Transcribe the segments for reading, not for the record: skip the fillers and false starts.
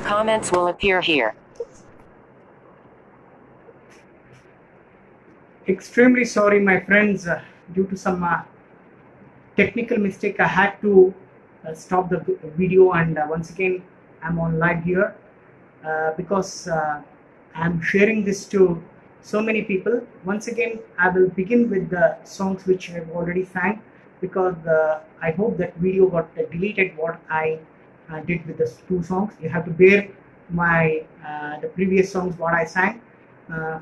comments will appear here. Extremely sorry, my friends, due to some technical mistake. I had to stop the video, and once again, I'm on live here because I'm sharing this to so many people. Once again, I will begin with the songs which I've already sang, because I hope that video got deleted what I did with the two songs. You have to bear my the previous songs what I sang.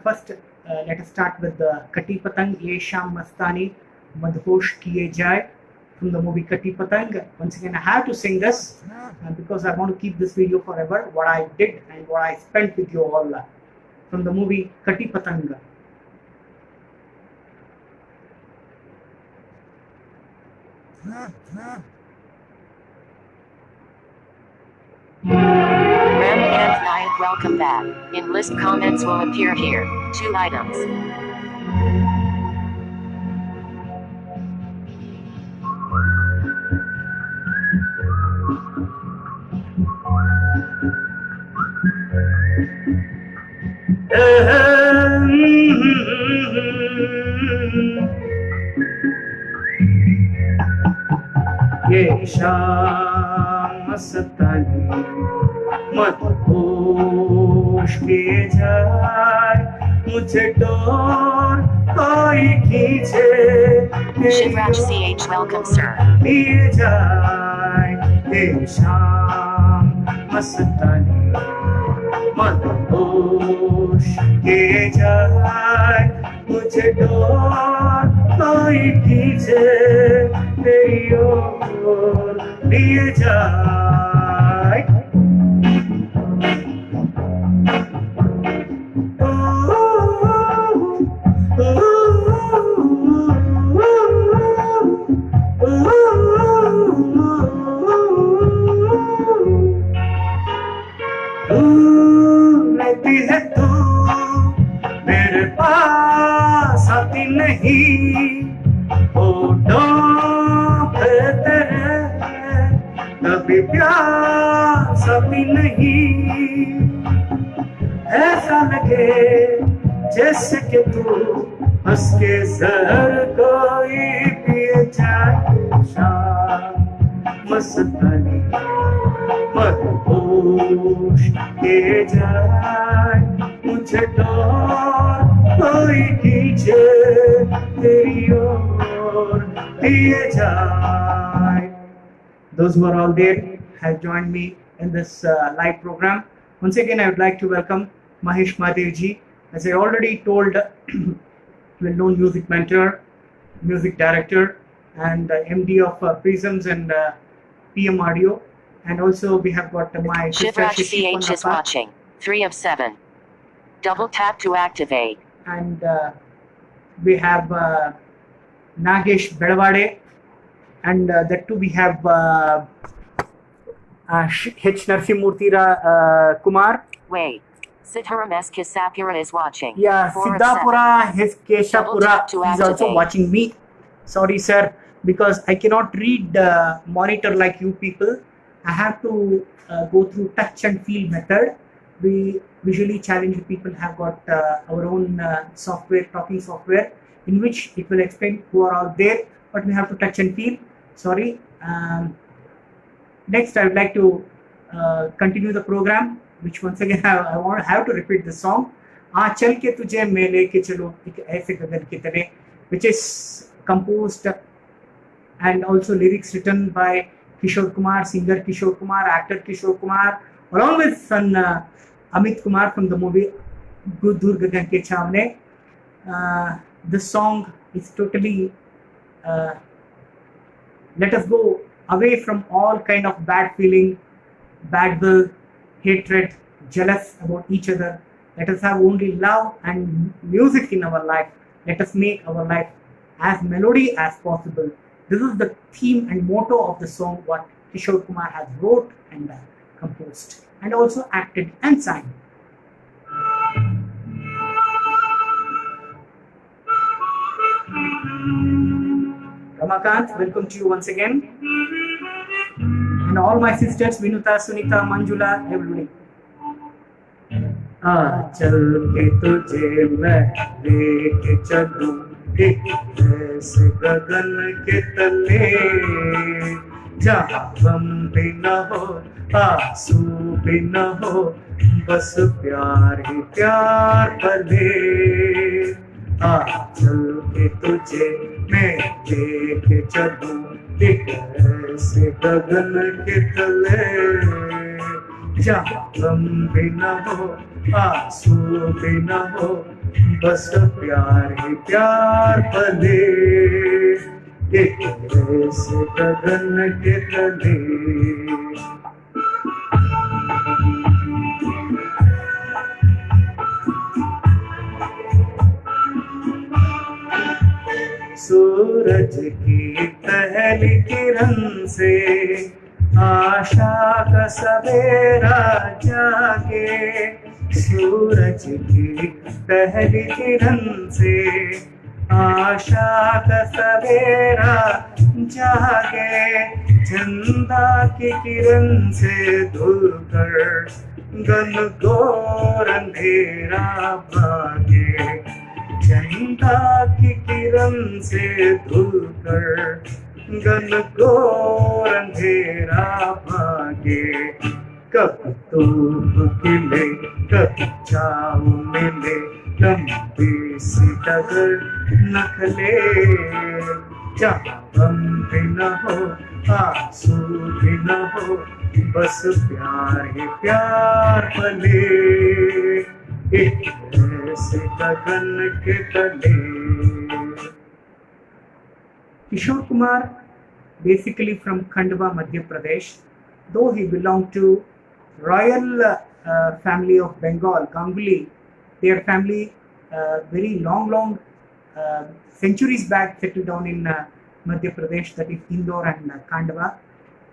First, let us start with the Kati Patang Ye Sham Mastani Madhosh Kiye Jai from the movie Kati Patang. Once again, I have to sing this because I want to keep this video forever, what I did and what I spent with you all from the movie Kati Patang. Ramakant Nayak, welcome back. In list comments will appear here. 2 items. ये शाम मस्तानी मदहोश किए जाए, मुझे door कोई खींचे, Shivraj CH, welcome sir. लिए जाए। ये शाम मस्तानी मदहोश किए जाए, मुझे डोर कोई खींचे, तेरी ओर लिए जाए। रहती है तू मेरे पास, आती नहीं कभी प्यास भी नहीं, ऐसा लगे जैसे कि तू हंस के जहर कोई पिए जाए। शाम मस्तानी मदहोश किए जाए, मुझे डोर कोई खींचे, तेरी ओर लिए जाए। Those who are all there have joined me in this live program. Once again, I would like to welcome Mahesh Madevji. As I already told, well-known music mentor, music director, and MD of Prisms and PM Audio. And also we have got my sister Shivraj Shishi CH is Ponnappa. watching. 3 of 7. Double tap to activate. And we have Nagesh Bedavade. And that too we have H. Narsimurthy Kumar. Wait. Siddharam S. Kesapura is watching. Yeah, 4 of 7. Siddhapura, his Double tap to Keshapura is also activate. watching me. Sorry, sir, because I cannot read the monitor like you people. I have to go through touch and feel method. We visually challenged people have got our own software, talking software, in which it will explain who are all there, but we have to touch and feel. Sorry. Next, I would like to continue the program, which once again I have to repeat the song. आ चल के तुझे मैं लेके चलो एक ऐसे गगन की तरह, which is composed and also lyrics written by Kishore Kumar, singer Kishore Kumar, actor Kishore Kumar, along with son Amit Kumar from the movie Dur Gagan Ke Chhavne. This song is totally let us go away from all kind of bad feeling, bad will, hatred, jealous about each other. Let us have only love and music in our life. Let us make our life as melody as possible. This is the theme and motto of the song what Kishore Kumar has wrote and composed and also acted and sang. Ramakant, welcome to you once again. And all my sisters, Vinuta, Sunita, Manjula, everybody. आ चल के तुझे मैं लेके चलूं एक ऐसे गगन के तले, जहाँ गम भी न हो आंसू भी न हो, बस प्यार ही प्यार पले। आ चल के तुझे मैं लेके चलूं एक ऐसे गगन के तले, जहाँ गम भी न हो आंसू भी न हो, बस प्यार ही प्यार पले, एक ऐसे गगन के तले। सूरज की पहली किरण से आशा का सवेरा जागे, सूरज की पहली किरण से आशा का सवेरा जागे, चंदा की किरण से धुलकर घनघोर अंधेरा भागे, चंदा की किरण से धुलकर घनघोर अंधेरा भागे, कभी धूप खिले कभी छाँव मिले, लंबी सी डगर नखले, जहाँ गम भी न हो आंसू भी न हो, बस प्यार ही प्यार पले, एक ऐसे गगन के तले। Kishore Kumar, basically from Khandwa, Madhya Pradesh, though he belonged to royal family of Bengal, Ganguly, their family very long centuries back settled down in Madhya Pradesh, that is Indore and Khandwa,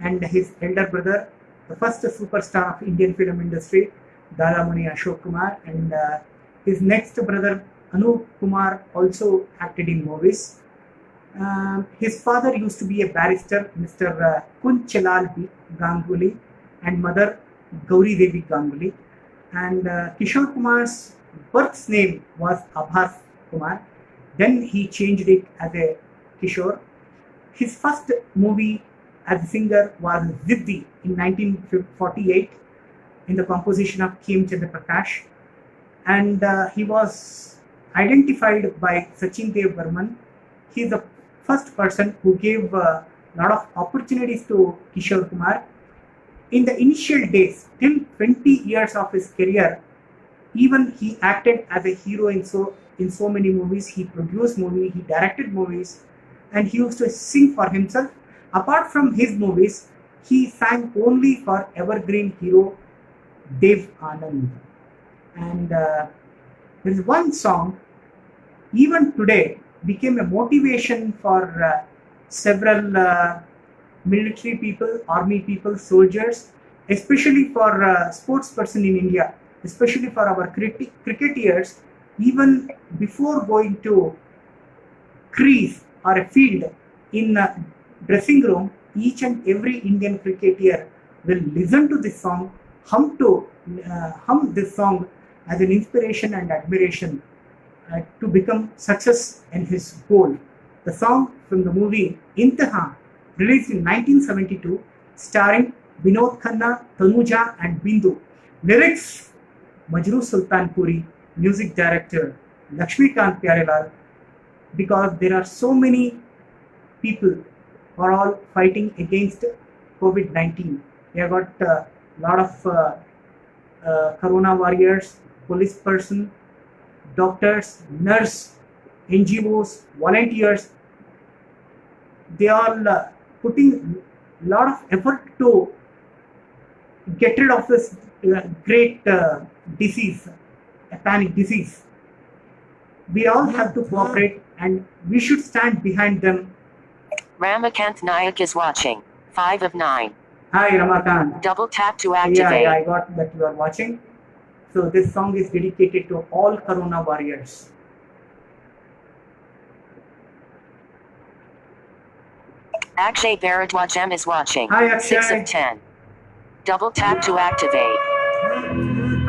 and his elder brother, the first superstar of Indian film industry, Dadamani Ashok Kumar, and his next brother Anup Kumar also acted in movies. His father used to be a barrister, Mr. Kunchalal Ganguly, and mother Gauri Devi Ganguly. And Kishore Kumar's birth name was Abhas Kumar. Then he changed it as a Kishore. His first movie as a singer was Ziddi in 1948 in the composition of K. M. Chandra Prakash. And he was identified by Sachin Dev Burman. He is the first person who gave a lot of opportunities to Kishore Kumar. In the initial days, till 20 years of his career, even he acted as a hero in so many movies. He produced movies, he directed movies, and he used to sing for himself. Apart from his movies, he sang only for evergreen hero Dev Anand. And there is one song, even today, became a motivation for several military people, army people, soldiers, especially for sports person in India, especially for our cricketers. Even before going to crease or a field in a dressing room, each and every Indian cricketer will listen to this song, hum this song as an inspiration and admiration to become success in his goal. The song from the movie Intaha, released in 1972, starring Vinod Khanna, Tanuja and Bindu. Lyrics Majrooh Sultanpuri, music director Lakshmikant Pyarelal. Because there are so many people who are all fighting against COVID-19. We have got a lot of corona warriors, police person, doctors, nurse, NGOs, volunteers. They are putting a lot of effort to get rid of this great disease, a panic disease. We all have to cooperate and we should stand behind them. Ramakanth Nayak is watching. 5 of 9. Hi Ramakant. Double tap to activate. Yeah, I got that you are watching. So this song is dedicated to all corona warriors. Akshay Bharadwaj is watching. Hi Akshay. 6 of 10. Double tap to activate.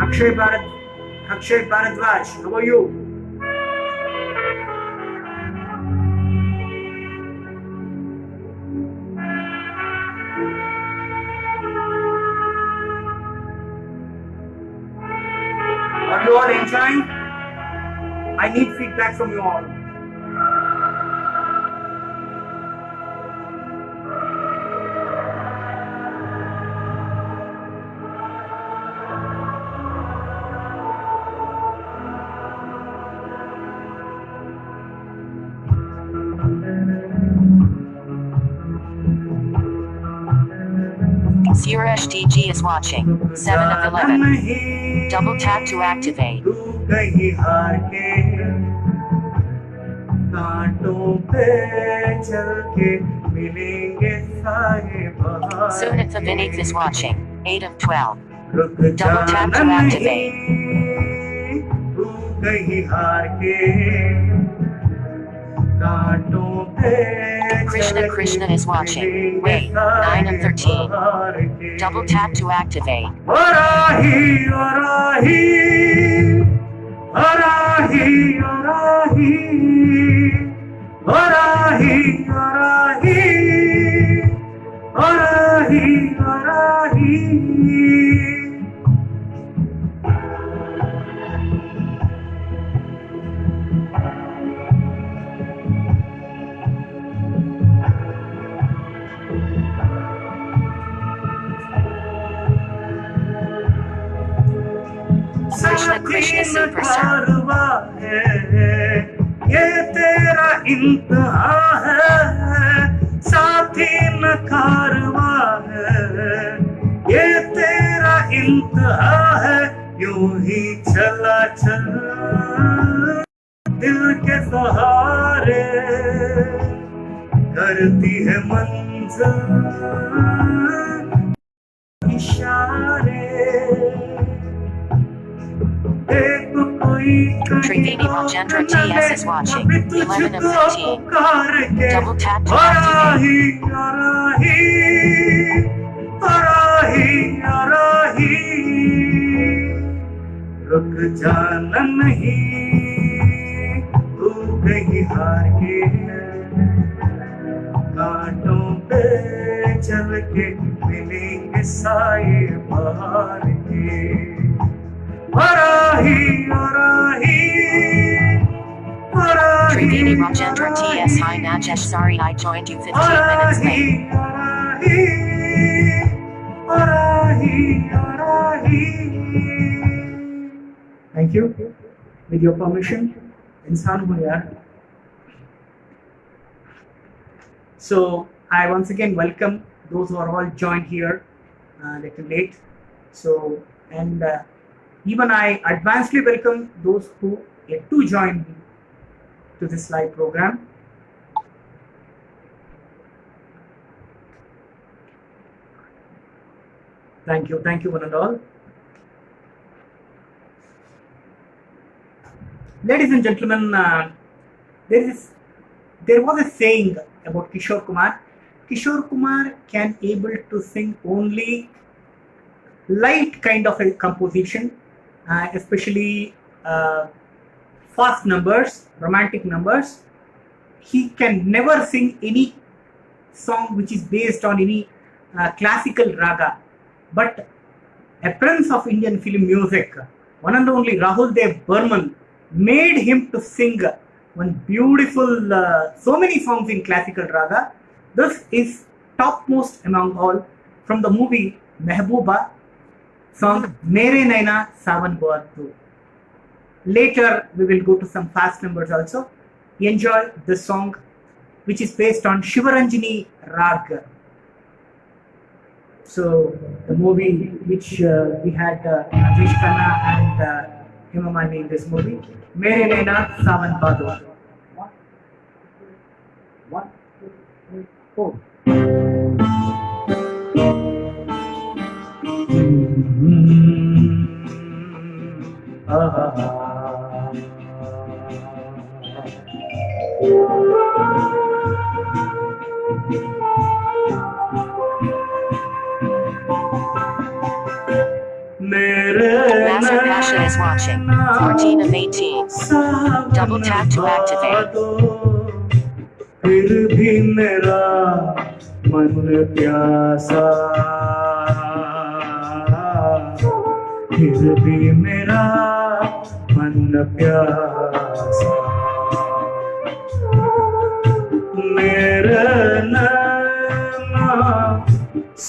Akshay Bharat Akshay Bharadwaj, how are you? Are you all enjoying? I need feedback from you all. Suresh DG is watching. 7 of 11. Double tap to activate. Sunitha Vineeth is watching. 8 of 12. Double tap to activate. Krishna is watching. Wait, 9 of 13. Double tap to activate. Arahi, Arahi, Arahi, Arahi, Arahi, Arahi, Arahi, Arahi. Krishna Superstar. ये तेरा इंतहा है, साथी न कारवा है, ये तेरा इंतहा है, यूं ही चला चल दिल के सहारे, करती है मंजिल इशारे। Triveni Rajendra TS is watching. 11 of 15. Double tap to activate. रुक जाना नहीं, तू कहीं हार के, कांटों पे चल के मिलेंगे साए बाहर के। Triveni Rajendra TS. Hi Najesh, sorry I joined you 15 minutes late. Thank you. With your permission, इंसान हूँ यार. So I once again welcome those who are all joined here a little late. So and even I advancedly welcome those who yet to join me to this live program. Thank you one and all. Ladies and gentlemen, there was a saying about Kishore Kumar. Kishore Kumar can able to sing only light kind of a composition, especially fast numbers, romantic numbers. He can never sing any song which is based on any classical raga. But a prince of Indian film music, one and only Rahul Dev Burman, made him to sing one beautiful, so many songs in classical raga. This is topmost among all from the movie Mehbooba, song Mere Naina Sawan Bahut Do. Later we will go to some fast numbers also. Enjoy this song which is based on Shivaranjani Rag. So the movie which we had Rajesh Khanna and Hema Malini in this movie, Mere Naina Sawan Bahut Do. 1, 2, 3, 4. Massive Sasha is watching. 14 of 18. Double tap to activate. फिर भी मेरा मन प्यासा, फिर भी मेरा मन प्यासा, मेरे नैना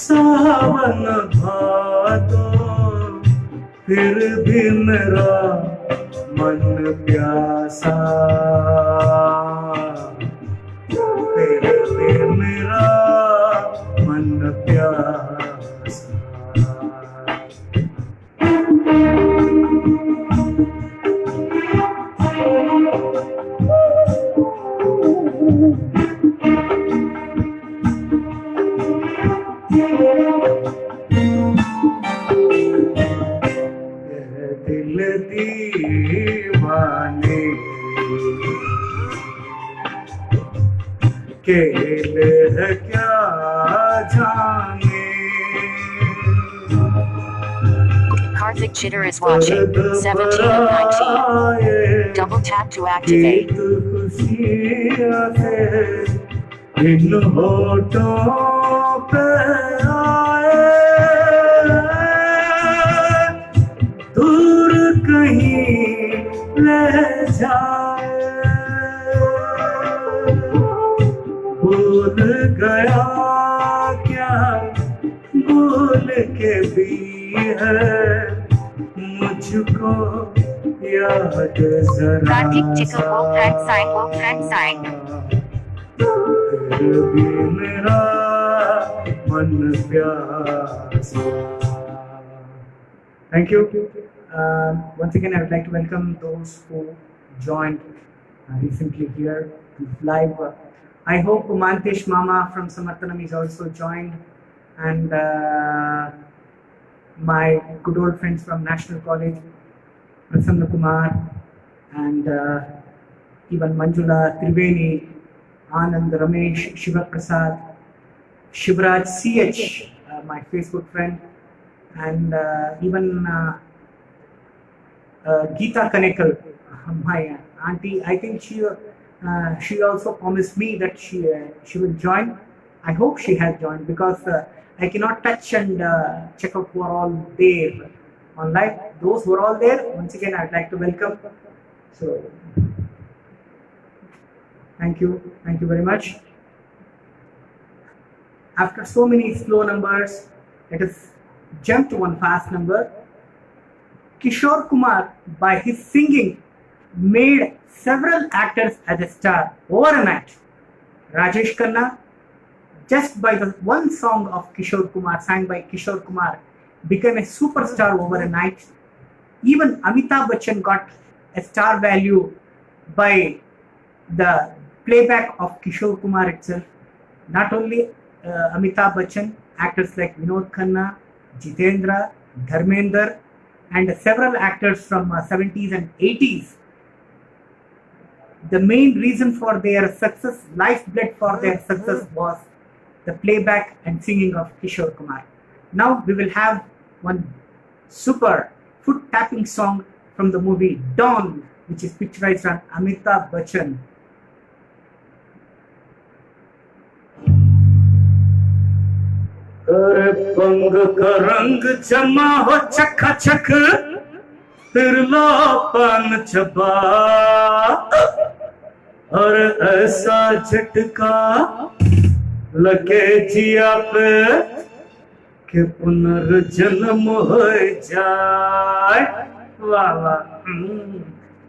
सावन भादो, फिर भी मेरा मन प्यासा, फिर भी मेरा मन प्यासा। दिल दीवाने खेल है क्या जाने, Karthik Chitter is watching. 17 of 19. Double tap to activate. खुशियाँ से इन होठों पे आए, दूर कहीं ले जाए, भूल गया क्या भूल के भी है मुझको याद जरा Karthik Chitter Wolfgang sign. फिर भी मेरा मन प्यासा। Thank you. Once again, I would like to welcome those who joined recently here to live. I hope Mantesh Mama from Samarthanam is also joined, and my good old friends from National College, Prasanna Kumar, and even Manjula Triveni, Anand Ramesh, Shiva Prasad, Shivraj CH, my Facebook friend, and even Geeta Kanekal, my auntie. I think she also promised me that she will join. I hope she has joined, because I cannot touch and check out who are all there online. Those who are all there, once again, I'd like to welcome. So, thank you very much. After so many slow numbers, let us jump to one fast number. Kishore Kumar, by his singing, made several actors as a star overnight. Rajesh Khanna, just by the one song of Kishore Kumar, sang by Kishore Kumar, became a superstar overnight. Even Amitabh Bachchan got a star value by the playback of Kishore Kumar itself. Not only Amitabh Bachchan, actors like Vinod Khanna, Jitendra, Dharmender, and several actors from 70s and 80s. The main reason for their success, lifeblood for their success, was the playback and singing of Kishore Kumar. Now we will have one super foot tapping song from the movie Dawn, which is picturized on Amitabh Bachchan. कर पंग का रंग जमा हो चकाचक, फिर लो पान चबा, और ऐसा झटका लगे जिया पे कि पुनर्जन्म हो जाए। वाह वाह।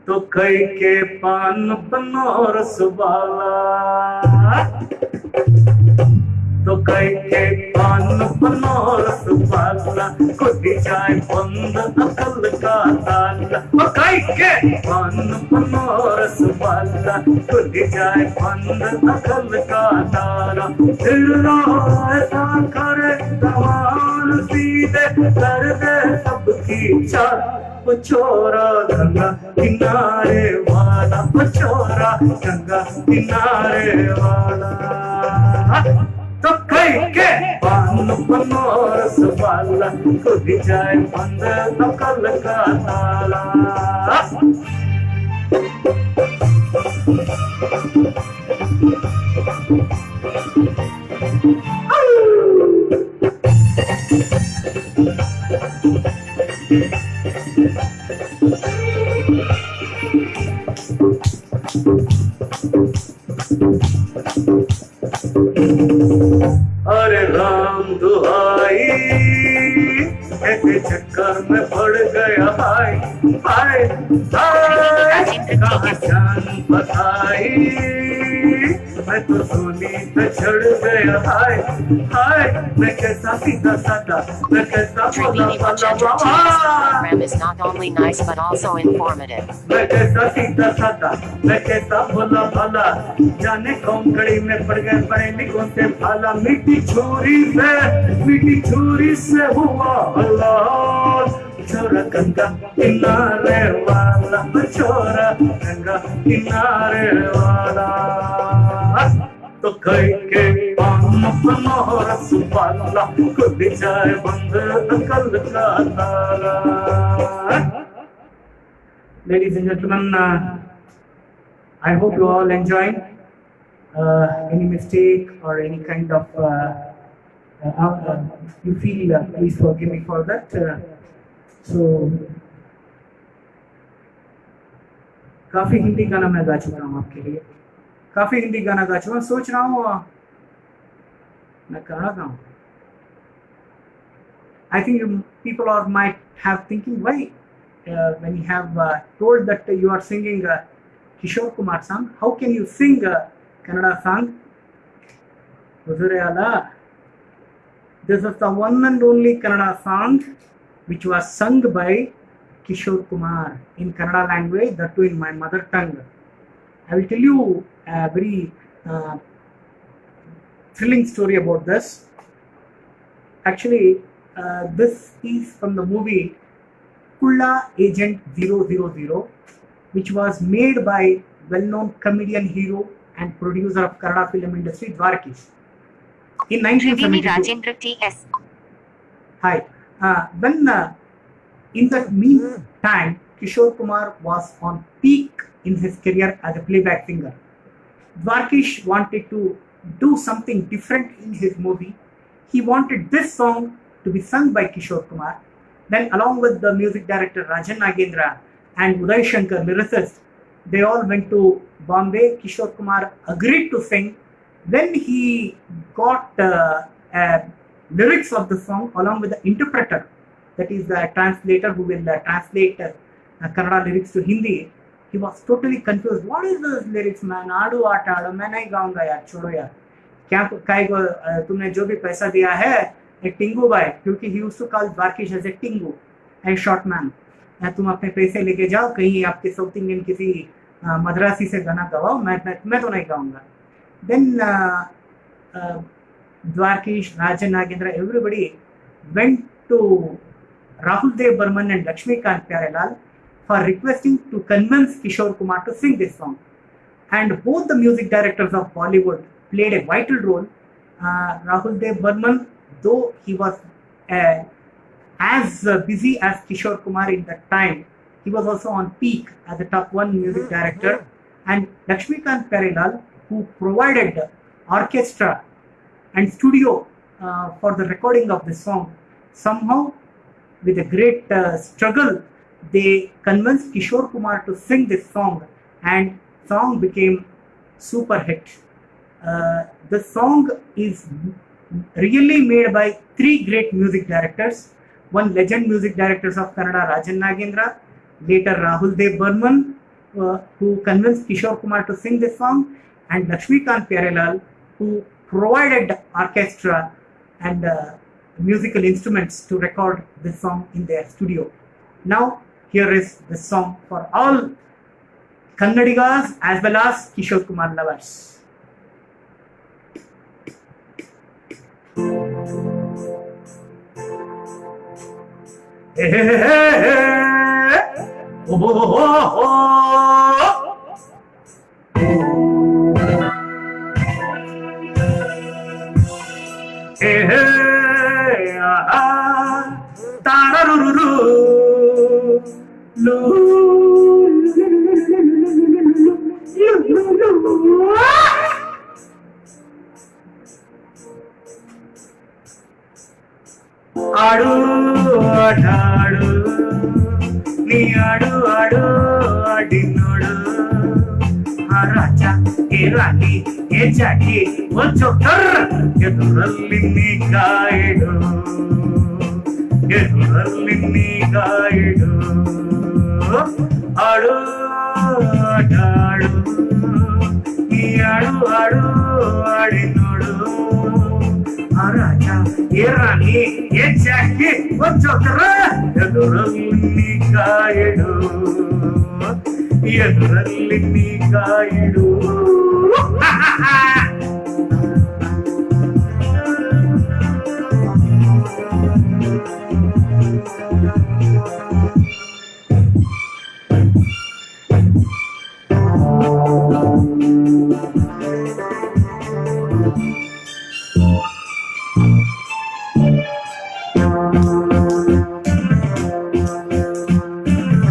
तो कई के पान बनोरस वाला, तो कई के पान बनोरस वाला, खुद जाए बंद अकल का ताला। तो कई के पान बनोरस वाला, खुद जाए बंद अकल का ताला। फिर ऐसा करे जवान सीधे कर दे सबकी चाल। छोरा गंगा किनारे वाला, छोरा गंगा किनारे वाला, तो कई के पान बनोरस वाला, खुद जाए बंद अकल का ताला। अरे राम दुहाई ऐसे चक्कर में पड़ गया हाय हाय हाय कहाँ जान बताई मैं तो सोनी पे चढ़ गया हाय हाय मैं कैसा सीधा साधा मैं कैसा भोला Triveni Watch भाला Entertainment's Baba program is not only nice but also informative. मैं कैसा सीधा साधा मैं कैसा भोला भाला जाने कौन कड़ी में पड़ गए पढ़े लिखों से भाला मीठी छुरी से हुआ अल्लाह छोरा गंगा किनारे वाला छोरा गंगा किनारे वाला तो कई के पान मनोहर सुपाला खुद जाए बंद कल का ताला. Ladies and gentlemen, I hope you all enjoyed. Any mistake or any kind of you feel, please forgive me for that. So, काफी हिंदी गाना मैं गा चुका हूँ आपके लिए, काफी हिंदी गाना गा चुका हूँ. सोच रहा हूँ मैं कहाँ गाऊँ. I think people are might have thinking why when you have told that you are singing Kishore Kumar song, how can you sing Kannada song? Huzure Allah, this is the one and only Kannada song which was sung by Kishore Kumar in Kannada language, that too in my mother tongue. I will tell you a very thrilling story about this. Actually, this is from the movie Kulla Agent 000, which was made by well-known comedian, hero and producer of Kannada film industry, Dwarkish. In Triveni 1972. Rajendra T.S. Hi. When in the meantime, Kishore Kumar was on peak in his career as a playback singer. Dwarkish wanted to do something different in his movie. He wanted this song to be sung by Kishore Kumar. Then, along with the music director Rajan Nagendra and Uday Shankar, lyricist, they all went to Bombay. Kishore Kumar agreed to sing. Then he got lyrics of the song along with the interpreter, that is the translator who will translate Kannada lyrics to Hindi. He was totally confused. What is those lyrics, man? Aadu aata aadu, मैं नहीं गाऊंगा यार, छोड़ो यार. क्या काय को तुमने जो भी पैसा दिया है एक टिंगू भाई, क्योंकि he used to call Dwarkish as a Tingu, a short man. तुम अपने पैसे लेके जाओ कहीं आपके साउथ इंडियन किसी मद्रासी से गाना गवाओ, मैं तो नहीं गाऊंगा. Then Dwarkish, Rajan Nagendra, everybody went to Rahul Dev Burman and Lakshmikant Pyarelal for requesting to convince Kishore Kumar to sing this song. And both the music directors of Bollywood played a vital role. Rahul Dev Burman, though he was as busy as Kishore Kumar in that time, he was also on peak as a top one music director. And Lakshmikant Pyarelal, who provided orchestra and studio for the recording of this song, somehow with a great struggle, they convinced Kishore Kumar to sing this song, and song became super hit. The song is really made by three great music directors. One legend music directors of Kannada, Rajan Nagendra, later Rahul Dev Burman, who convinced Kishore Kumar to sing this song, and Lakshmikant Pyarelal, who provided orchestra and musical instruments to record this song in their studio. Now, here is the song for all Kannadigas as well as Kishore Kumar lovers. Hey, hey, hey, hey. Oh, oh, oh, oh. Hey, hey, ah, tararuru, Adu, adu. ನೀ ಆಡು ಆಡು ಆಡಿ ನೋಡು ಆ ರಾಜ ಏ ರಾಣಿ ಏ ಜಾಗಿ ಓ joker ಎದುರಲ್ಲಿ ನೀ ಗಾಯಿಡು ಎದುರಲ್ಲಿ ನೀ ಗಾಯಿಡು ಆಡು ಆಟಾಡು ನೀ ಆಡು ಆಡು ಆಡಿ ನೋಡು ಆ ರಾಜ ಏ ರಾಣಿ ಏ ಜಾಗಿ ಓ ಜೋಕರ್ ಎದುರಲ್ಲಿ ನೀ ಗಾಯಿಡು ಎದುರಲ್ಲಿ ನೀ ಗಾಯಿಡು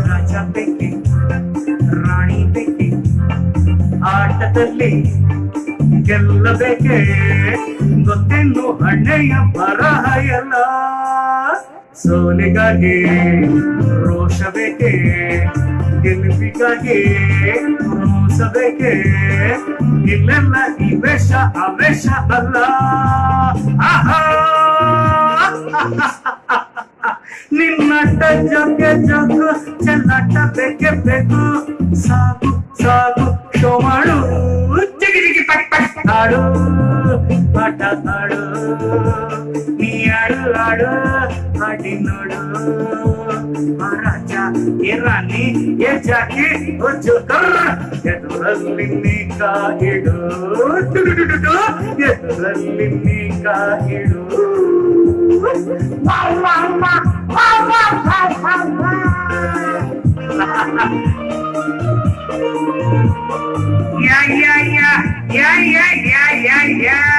ರಾಜ ಬೇಕೆ ರಾಣಿ ಬೇಕೆ ಆಟದಲ್ಲಿ ಗೆಲ್ಲಬೇಕೆ ಗೊತ್ತೇನು ಹಣ್ಣೆಯ ಬರಹ ಎಲ್ಲ ಸೋಲಿಗಾಗಿ ರೋಷ ಬೇಕೆ ಗೆಲುವಿಗಾಗಿ ರೋಸಬೇಕೆ ಇಲ್ಲೆಲ್ಲ ಈ ವೇಷ ಅವೇಷ ಅಲ್ಲ ಆಹಾ ನಿನ್ನಟ ಜೊಗೆ ಜೊಗು ಚೆಲ್ಲಾಟ ಬೇಕೆ ಬೇಕು ಸಾಗು ಸಾಗು ಶೋ ಮಾಡು ಜಿಗಿ ಜಿಗಿ ಪಟ್ ಪಟ್ ಆಡು ಆಟ ಆಡು ನೀ ಆಡು ಆಡು ಆಡಿ ನೋಡು ಆ ರಾಜ ಏ ರಾಣಿ ಏ ಜಾಗಿ ಓ ಜೋಕರ್ ಎದುರಲ್ಲಿ ನೀ ಕಾಯಿಡು ಎದುರಲ್ಲಿ ನೀ ಕಾಯಿಡು yeah.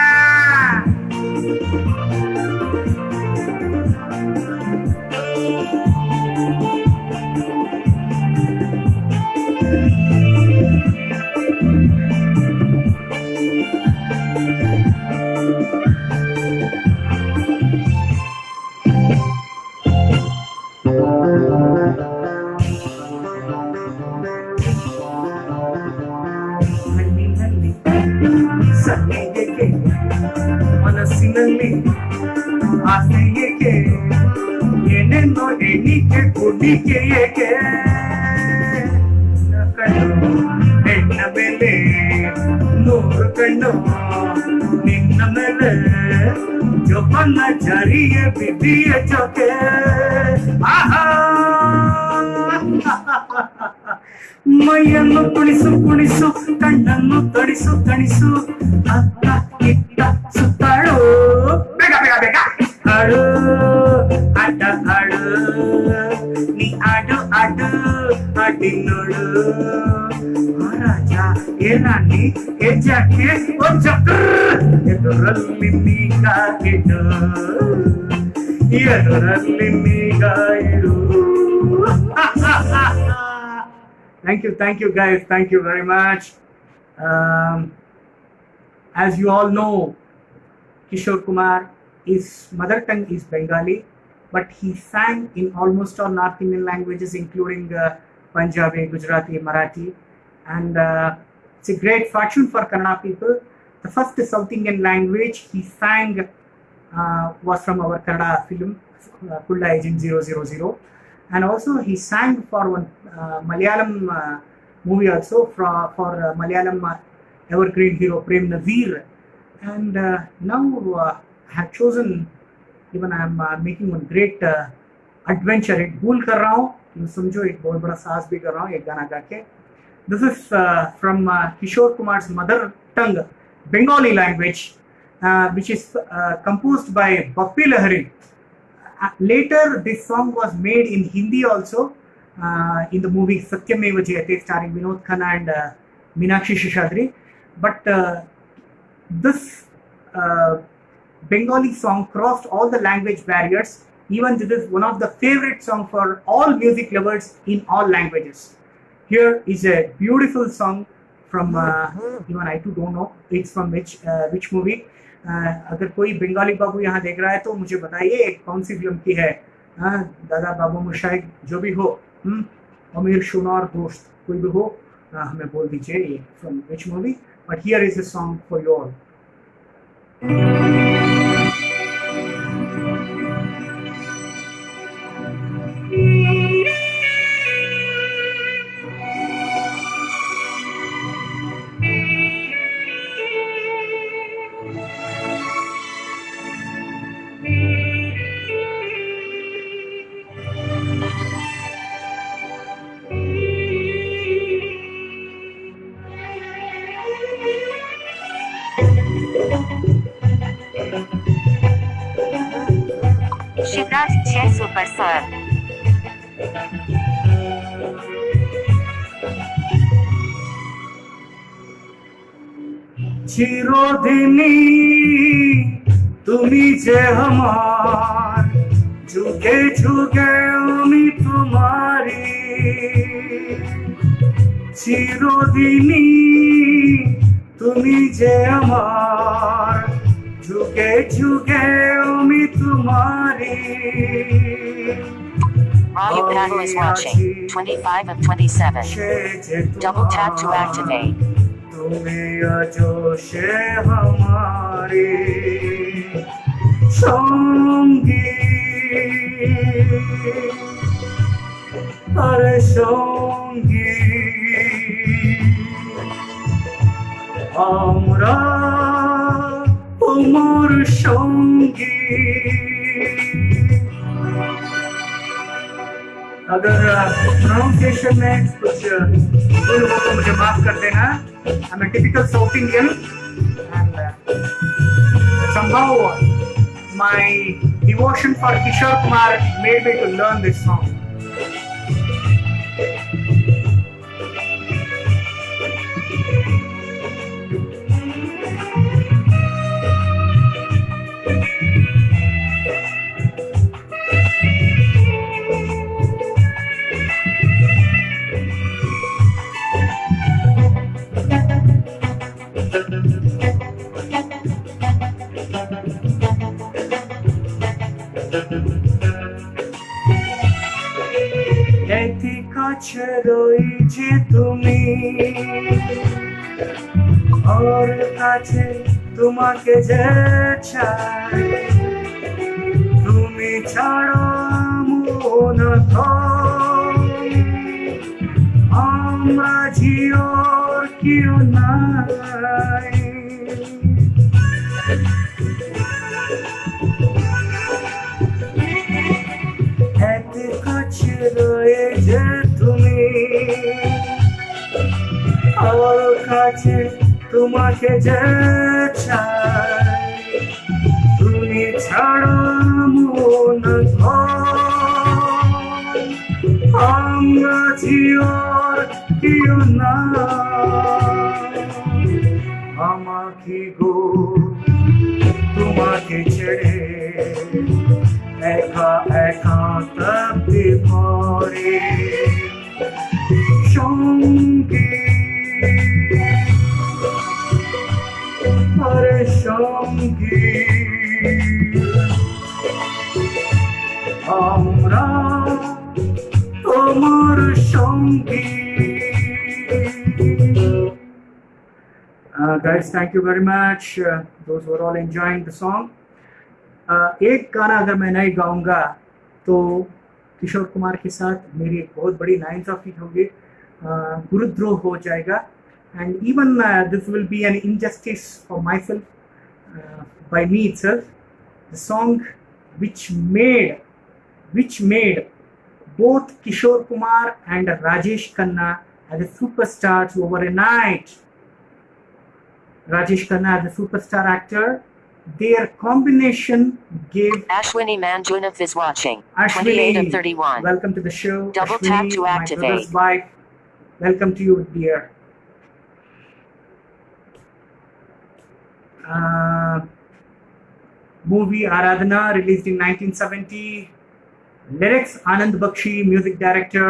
ಮಣ್ಣಿನಲ್ಲಿ ಸನ್ನಿಗೆಗೆ ಮನಸ್ಸಿನಲ್ಲಿ ಆಸೆ ಏಕೆ ಏನೇನೋ ಎಣಿಕೆ ಕುಡಿಕೆ ಏಕೆ ಕಣ್ಣು ಹೆಣ್ಣ ಮೇಲೆ ನೂರು ಕಣ್ಣು ನಿನ್ನ ಮೇಲೆ ಜೋಪನ್ನ ಜರಿಯ ಬಿಬಿಯ ಜೊತೆ ಆಹಾ ಮೈಯನ್ನು ಕುಣಿಸು ಕುಣಿಸು ಕಣ್ಣನ್ನು ತಣಿಸು ತಣಿಸು ಅತ್ತ ಇತ್ತ ಸುತ್ತಾಳು ಬೇಗ ಬೇಗ ಬೇಗ ಆಡು ಆಟ ಆಡು ನೀ ಆಡು ಆಡು ಆಡಿ ನೋಡು ಆ ರಾಜ ಏ ರಾಣಿ ಏ ಜಾಕೆ ಓ ಜೋಕರ್ ಎದುರಲ್ಲಿ ನೀ ಕಾಯಿಡು ಎದುರಲ್ಲಿ ನೀ ಕಾಯಿಡು Thank you guys, thank you very much. As you all know, Kishore Kumar, his mother tongue is Bengali, but he sang in almost all North Indian languages, including Punjabi, Gujarati, Marathi, and it's a great fortune for Kannada people. The first South Indian language he sang was from our Kannada film, Kulla Agent 000. And also he sang for one Malayalam movie also for Malayalam evergreen hero Prem Nazir. And now I have chosen, even I am making one great adventure. एक भूल कर रहा हूँ, समझो एक बहुत बड़ा साहस भी कर रहा हूँ एक गाना गा के. This is from Kishore Kumar's mother tongue, Bengali language, which is composed by Bappi Lahari. Later, this song was made in Hindi also, in the movie Satyameva Jayate, starring Vinod Khanna and Meenakshi Seshadri. But this Bengali song crossed all the language barriers. Even this is one of the favorite songs for all music lovers in all languages. Here is a beautiful song from even I too don't know it's from which movie. अगर कोई बंगाली बाबू यहाँ देख रहा है तो मुझे बताइए कौन सी फिल्म की है. दादा बाबू मुशाहिद जो भी हो अमीर शुनार दोस्त कोई भी हो हमें बोल दीजिए ये from which movie, but here is a song for you all. Shivraj 6 super sir. চিরদিনই তুমি যে আমার, যুগে যুগে আমি তোমারি. চিরদিনই তুমি যে আমার, যুগে যুগে আমি তোমারি. Raju Patel is watching. 25 of 27. Double tap to activate. তুমি আজো সে হমারে সঙ্গী, আরে সঙ্গী আমরা তোমার সঙ্গী. अगर प्रोनाउंसिएशन में कुछ भूल हो तो मुझे माफ कर देना. I'm a typical South Indian and somehow my devotion for Kishore Kumar made me to learn this song. এতে কাছে রয়েছে তুমি, ওর কাছে তোমাকে যে চাই, তুমি ছাড়া মন আমরা জিওর কেউ নাই. এতে কাছে রয়েছে তুমি, ওর কাছে তোমাকে যে চাই, তুমি ছাড়া মন আমরা জিওর কেউ না. আমাকে গো তোমাকে ছেড়ে একা একা থাকতে পারে সঙ্গী, আরে সঙ্গী আমরা তোমার সঙ্গী. Guys, thank you very much. Those who are all enjoying the song. एक गाना अगर मैं नहीं गाऊंगा तो किशोर कुमार के साथ मेरी एक बहुत बड़ी नाइंसाफी होगी, गुरुद्रोह हो जाएगा. And even this will be an injustice for myself by me itself. The song which made both Kishore Kumar and Rajesh Khanna as a superstars over a night. Rajesh Khanna as a superstar actor, their combination gave. Ashwini Manjunath is watching. 28 Ashwini, of 31. welcome to the show. Double Ashwini, tap to my activate. brother's wife. Welcome to you, dear. Movie Aradhana, released in 1970. Lyrics Anand Bakshi, music director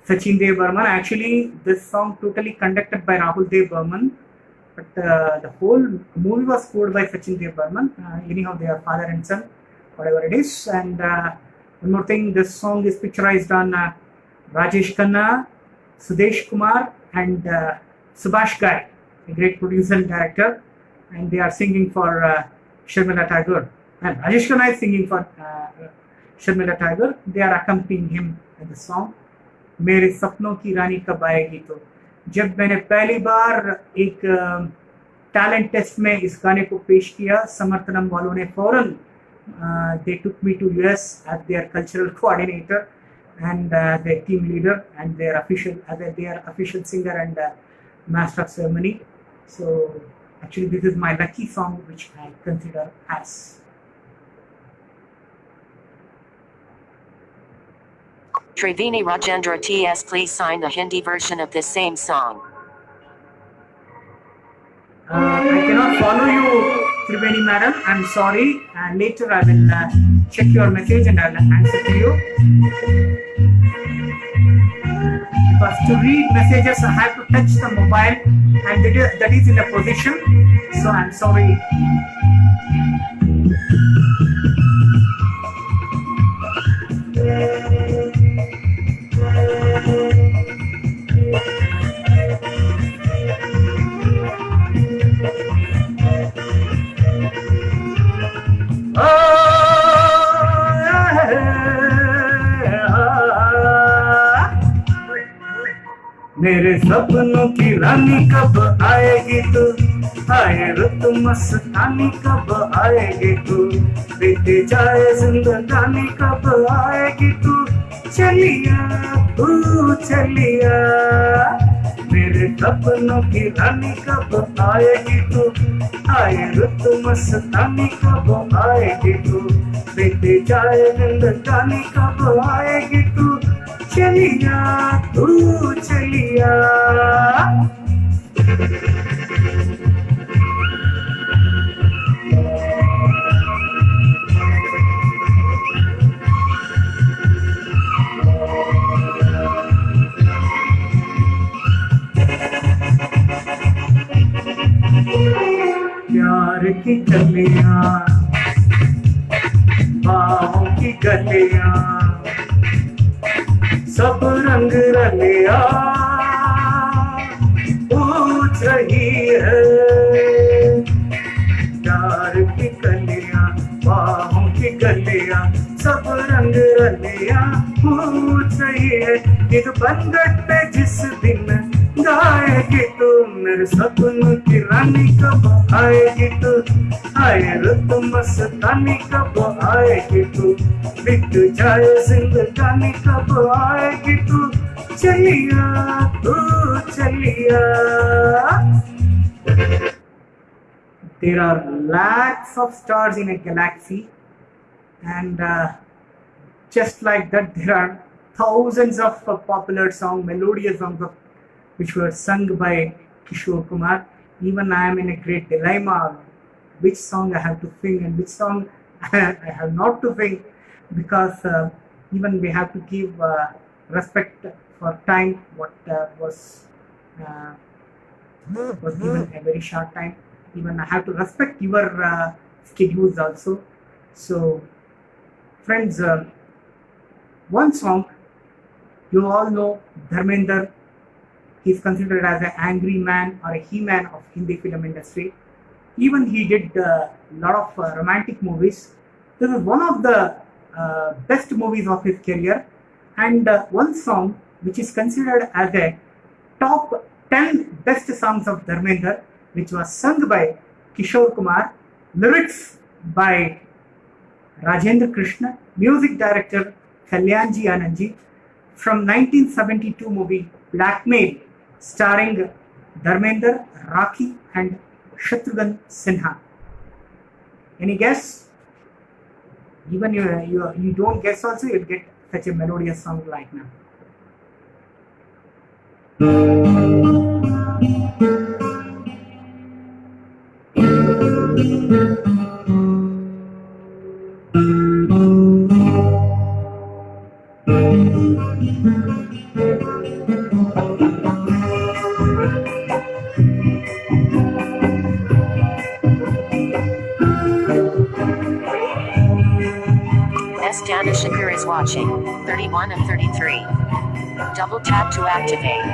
Sachin Dev Burman. Actually, this song totally conducted by Rahul Dev Burman, but the whole movie was scored by Sachin Dev Burman. Anyhow, they are father and son, whatever it is. And One more thing, this song is picturized on Rajesh Khanna, Sudesh Kumar, and Subhash Ghai, a great producer and director, and they are singing for Sharmila Tagore. And Rajesh Khanna is singing for Sharmila Tagore. They are accompanying him in the song. मेरे सपनों की रानी कब आएगी तो. जब मैंने पहली बार एक टैलेंट टेस्ट में इस गाने को पेश किया, समर्थनम वालों ने फौरन they took me to US as their cultural coordinator and their team leader and their official singer and master of ceremony. So actually this is my lucky song which I consider as. Triveni Rajendra TS, please sign the Hindi version of this same song. I cannot follow you, Triveni madam. I'm sorry. Later I will check your message and I will answer to you. Because to read messages I have to touch the mobile and that is in a position. So I'm sorry. मेरे सपनों की रानी कब आएगी तू, आए रुत मस्तानी कब आएगी तू, बीते जाए जिंदगानी कब आएगी तू, चलिया तू चलिया. मेरे सपनों की रानी कब आएगी तू, आए रुत मस्तानी कब आएगी तू, बीते जाए जिंदगानी कब आएगी तू, चलिया तू चलिया. प्यार की कलियां, बाहों की गलियां, सब रंग रलिया पूछ रही है. प्यार की कलियां, बाहों की गलियां, सब रंग रलिया पूछ रही है. एक बंदर पे जिस दिन गाएगी तू, मेरे सपनों की रानी कब आएगी तू, आए रुत मस्तानी कब आएगी तू, बीत जाए जिंदगानी कब आएगी तू, चलिया तू चलिया. There are lakhs of stars in a galaxy, and just like that there are thousands of popular songs, melodious songs which were sung by Kishore Kumar. Even I am in a great dilemma which song I have to sing and which song I have not to sing, because even we have to give respect for time what was given a very short time. Even I have to respect your schedules also. So friends, one song you all know, Dharmender. He is considered as an angry man or a he-man of Hindi film industry. Even he did a lot of romantic movies. This is one of the best movies of his career, and one song which is considered as a top 10 best songs of Dharmender, which was sung by Kishore Kumar, lyrics by Rajendra Krishna, music director Kalyanji Anandji, from 1972 movie Blackmail, starring Dharmender, Rakhi and Shatrughan Sinha. Any guess? Even you don't guess also, you'll get such a melodious song like now. Dana Shakur is watching. 31 of 33. Double tap to activate.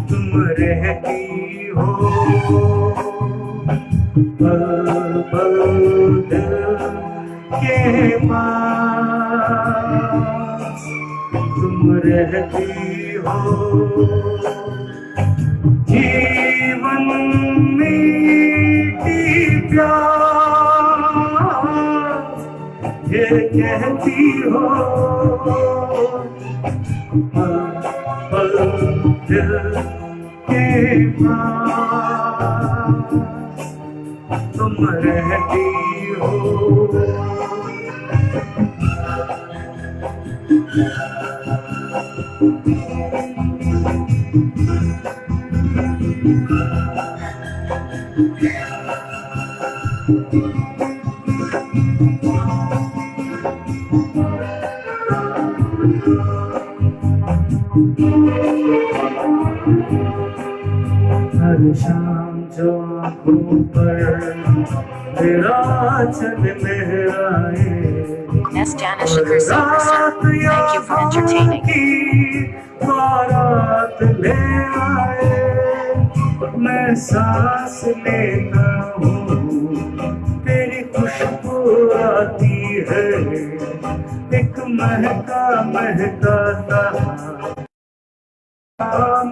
तुम रहती हो दिल के पास तुम रहती हो जीवन मीठी प्यास ये कहती हो दिल के पास तुम रहती हो हर शाम जो आँखों पर तेरा चल लहराए S. Dana Shakur Silver Sun. Thank you for entertaining. बारात ले आए मैं सांस लेता हूँ तेरी खुशबू आती है एक महका महका सा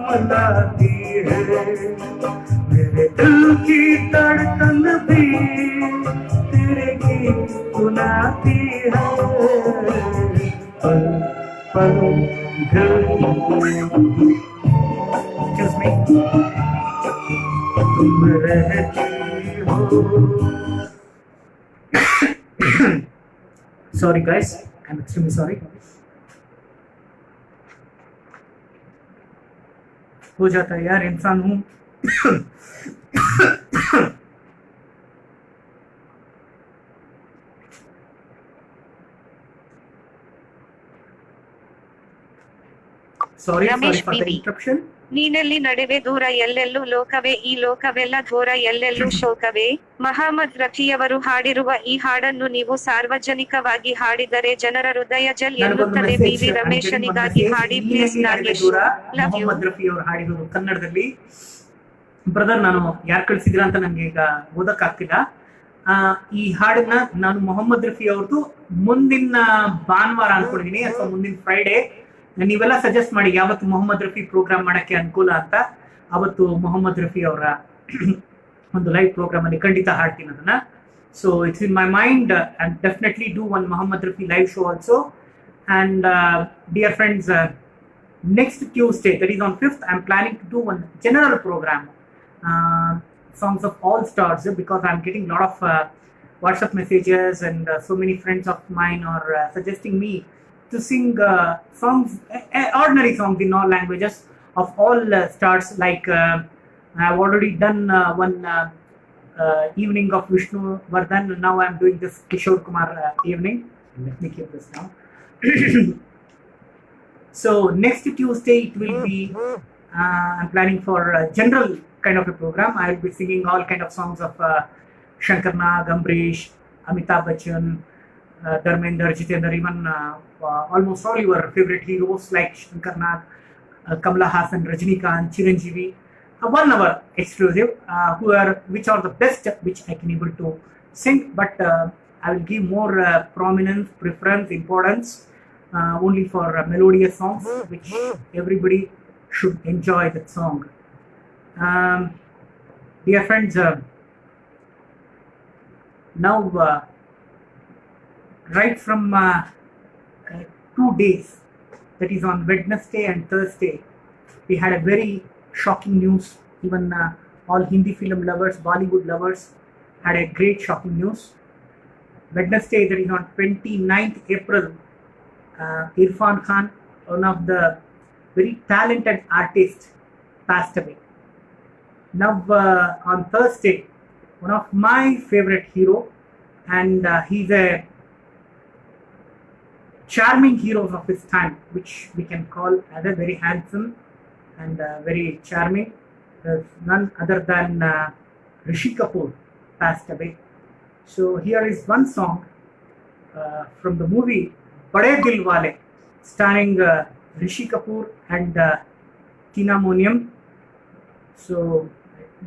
मलाती है मेरे दिल की धड़कन भी तेरे गीत सुनाती है पल पल Excuse me. तुम रहती हो Sorry guys, I'm extremely sorry. हो जाता है यार, इंसान हूँ. Sorry Ramesh for the BB. interruption. ನೀನಲ್ಲಿ ನಡೆವೆ ದೂರ ಎಲ್ಲೆಲ್ಲೂ ಲೋಕವೇ ಈ ಲೋಕವೆಲ್ಲ ಘೋರ ಎಲ್ಲೆಲ್ಲೂ ಶೋಕವೇ. ಮಹಮ್ಮದ್ ರಫಿಯವರು ಹಾಡಿರುವ ಈ ಹಾಡನ್ನು ನೀವು ಸಾರ್ವಜನಿಕವಾಗಿ ಹಾಡಿದರೆ ಜನರ ಹೃದಯ ಜಲ್ ಎನ್ನುತ್ತದೆ. ಬಿ.ವಿ. ರಮೇಶನಿಗಾಗಿ ಹಾಡಿ please Nagesh. Love you. Mohammed Rafi ಅವರು ಹಾಡಿರೋದು ಕನ್ನಡದಲ್ಲಿ. ಬ್ರದರ್, ನಾನು ಯಾರು ಕಳಿಸಿದ್ರ ಅಂತ ನನಗೆ ಈಗ ಓದಕ್ ಆಗ್ತಿಲ್ಲ. ಈ ಹಾಡನ್ನ ನಾನು ಮೊಹಮ್ಮದ್ ರಫಿ ಅವ್ರದ್ದು ಮುಂದಿನ ಭಾನುವಾರ ಅನ್ಕೊಂಡಿದೀನಿ ಅಥವಾ ಮುಂದಿನ ಫ್ರೈಡೆ. ನೀವೆಲ್ಲ ಸಜೆಸ್ಟ್ ಮಾಡಿ ಯಾವತ್ತು ಮೊಹಮ್ಮದ್ ರಫಿ ಪ್ರೋಗ್ರಾಮ್ ಮಾಡಕ್ಕೆ ಅನುಕೂಲ ಅಂತ. ಅವತ್ತು ಮೊಹಮ್ಮದ್ ರಫಿ ಅವರ ಒಂದು ಲೈವ್ ಪ್ರೋಗ್ರಾಮ್ ಅಲ್ಲಿ ಖಂಡಿತ ಹಾಡ್ತೀನಿ ಅದನ್ನ. So it's in my mind and definitely do one Mohammed Rafi live show also. And dear friends, next Tuesday, that is on 5th, I'm planning to do one general program, songs of all stars, because I'm getting a lot of WhatsApp messages and so many friends of mine are suggesting me to sing songs, ordinary songs in all languages of all stars. Like I've already done one evening of Vishnu Vardhan. Now I'm doing this Kishore Kumar evening. Let me keep this now. So next Tuesday it will be, I'm planning for a general kind of a program. I will be singing all kind of songs of Shankar Nag, Ambrish, Amitabh Bachchan, Dharmendra, Jitendra, even almost all your favorite heroes like Shankar Nag, Kamala Hassan, Rajinikanth, Chiranjeevi. 1 hour exclusive, which are the best which I can able to sing, but I will give more prominence, preference, importance only for melodious songs which everybody should enjoy that song. Dear friends, now right from 2 days, that is on Wednesday and Thursday, we had a very shocking news. Even all Hindi film lovers, Bollywood lovers had a great shocking news. Wednesday, that is on 29th April, Irfan Khan, one of the very talented artists, passed away. Now on Thursday, one of my favorite hero, and he's a charming hero of his time, which we can call as a very handsome and very charming none other than Rishi Kapoor passed away. So here is one song from the movie Bade Dil Wale, starring Rishi Kapoor and Tina Monium. So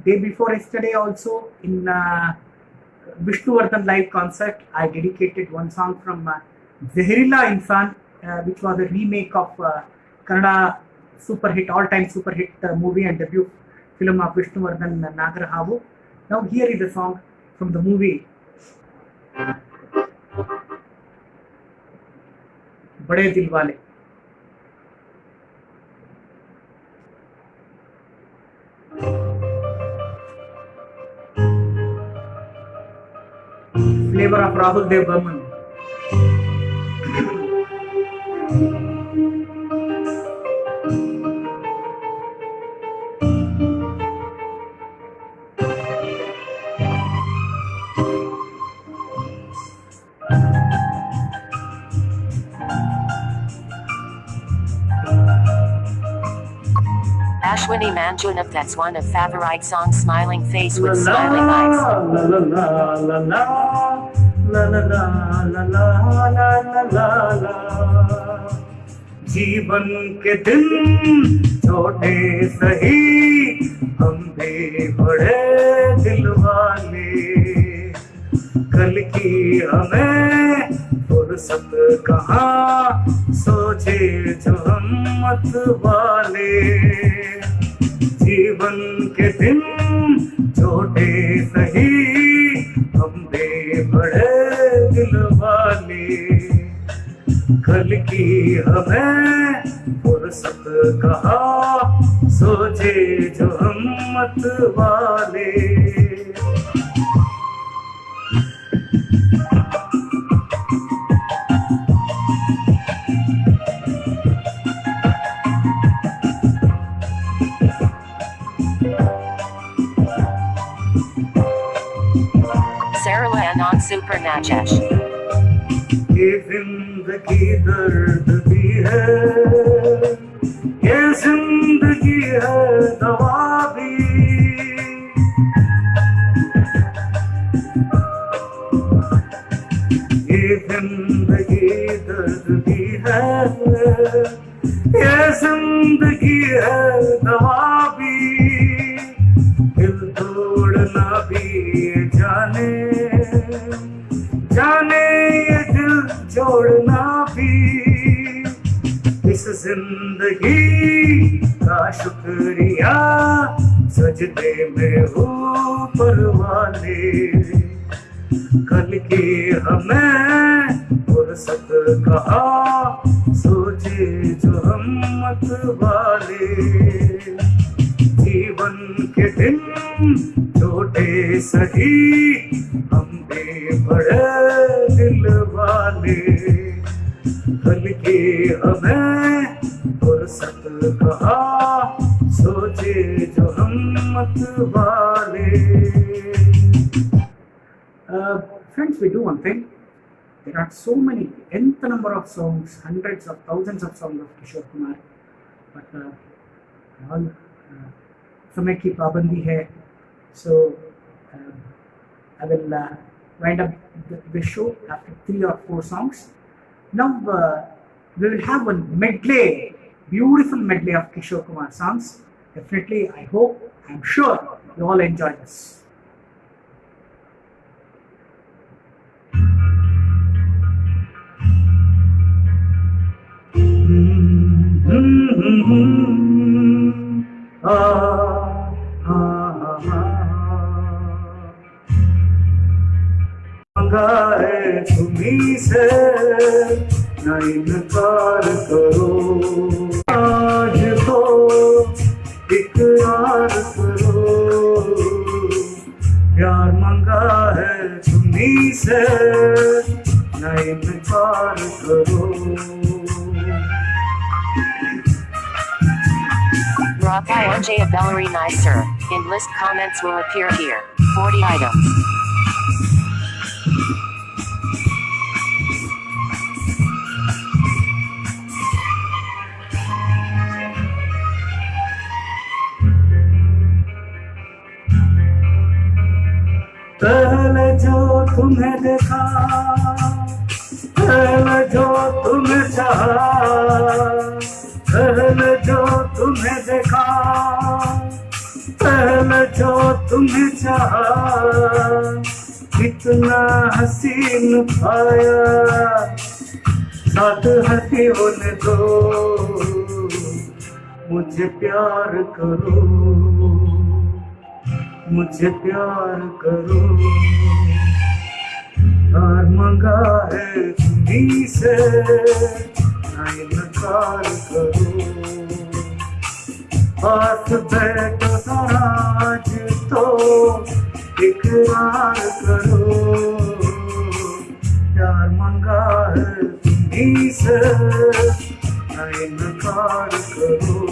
day before yesterday also in Vishnuvardhan live concert, I dedicated one song from Zehrila Insan, which was a remake of Kannada super hit, all-time super hit movie and debut film of Vishnuvardhan Nagarahavu. Now here is a song from the movie Bade Dil Wale. Flavor of Rahul Dev Burman. Ashwini Manjunath, that's one of favorite songs, smiling face with smiling eyes. La la la la la la la la la la la la. जीवन के दिन छोटे सही हम भी बड़े दिल वाले, कल की हमें फुर्सत कहाँ, सोचे जो हम मत वाले। जीवन के दिन छोटे सही हम भी बड़े दिल वाले, कल की हमें फुर्सत कहाँ, सोचे जो हम मत वाले। Sarala Anand Super Najesh. ये जिंदगी दर्द भी है, ये जिंदगी है दवा भी, ये जिंदगी दर्द भी है, ये जिंदगी है दवा भी, दिल तोड़ना भी जाने जाने ये दिल जोड़ना भी, इस जिंदगी का शुक्रिया सजदे में ऊपर वाले, कल की हमें फुर्सत कहाँ, सोचे जो हम मत वाले। जीवन के दिन छोटे सही हम भी बड़े दिल वाले, कल की हमें फुर्सत कहाँ, सोचे जो हम मत वाले। Friends, we do one thing. There are so many, nth number of songs, hundreds of thousands of songs of Kishore Kumar, but all समय की पाबंदी है, so I will wind up the show after 3 or 4 songs. Now we will have one medley, beautiful medley of Kishore Kumar songs. Definitely, I hope, I'm sure you all enjoy this. मंगाए तुम्हीं से न इनकार करो, आज तो इकरार करो, प्यार मंगा है तुम्हीं से न इनकार करो। Rakai Ojaya Bellary Nicer. In list comments will appear here. 40 items. पहले जो तुम्हें देखा, पहले जो तुम्हें चाहा, पहले जो तुम्हें देखा, पहले जो तुम्हें चाहा, कितना हसीन पाया, साथ हंसी होने दो, मुझे प्यार करो, मुझे प्यार करो। हार मंगा है तुम्हीं से, ना इनकार करो। पास बैठो जरा आज तो इकरार करो, प्यार मंगा है तुम्हीं से, ना इनकार करो।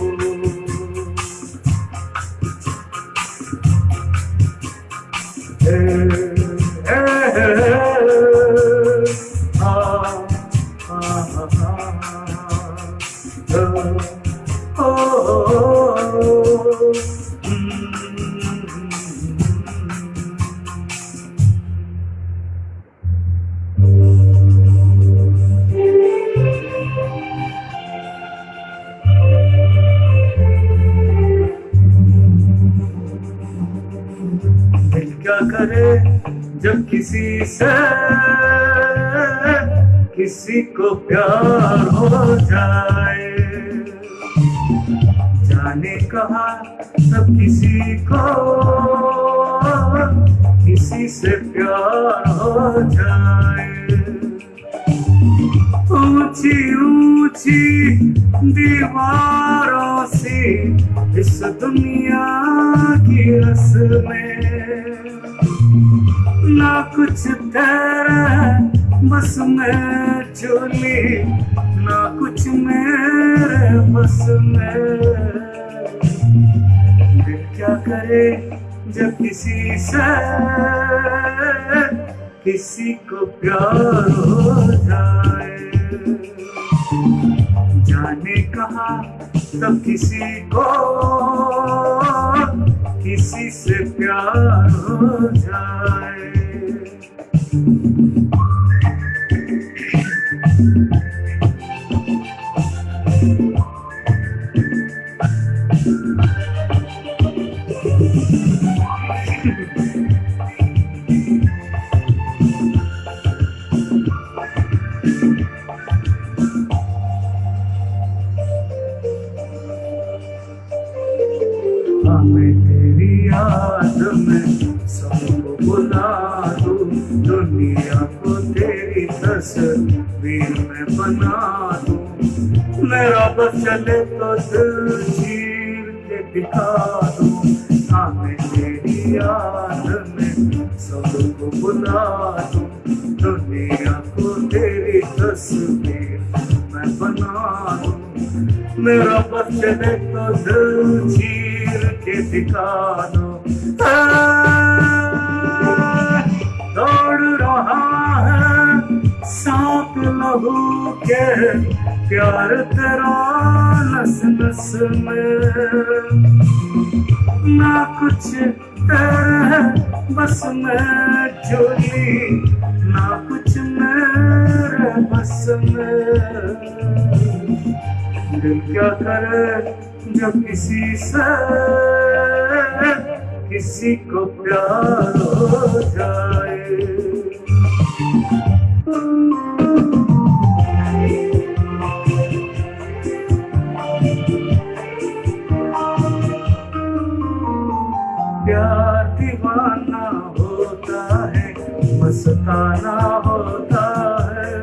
दिल क्या करे जब किसी से किसी को प्यार हो जाए, जाने कहा तब किसी को किसी से प्यार हो जाए। ऊंची ऊंची दीवारों से इस दुनिया की रस्में, ना कुछ तेरे बस में चोली, ना कुछ मेरे बस में। दिल क्या करे जब किसी से किसी को प्यार हो जाए, जाने कहा तब किसी को किसी से प्यार हो जाए। मैं तेरी याद में सबको बुला दूं, दुनिया को तेरी तस्वीर में बना दूं। मेरा बस चले तो दिल चीर के दिखा दूं। हाँ मैं तेरी याद में सबको बुला दूं, दुनिया को तेरी तस्वीर में बना दूं। मेरा बस चले तो दिल चीर के दिखा दो। दौड़ रहा है सांप लहू के, प्यार तेरा नस नस में, ना कुछ तेरे बस में चोली, ना कुछ मेरे बस में। दिल क्या करे जब किसी से किसी को प्यार हो जाए। प्यार दीवाना होता है, मस्ताना होता है,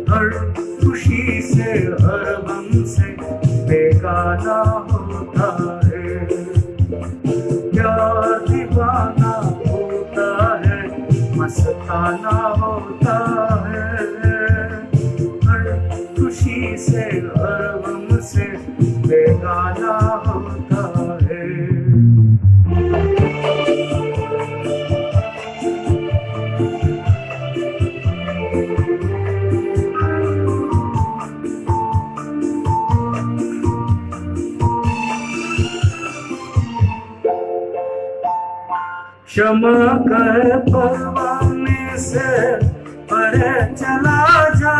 हर खुशी से हर गम से बेगाना होता है। प्यार दीवाना होता है, मस्ताना होता है, हर खुशी से हर गम से बेगाना होता है। क्षमा कर परवाने से परे चला जा,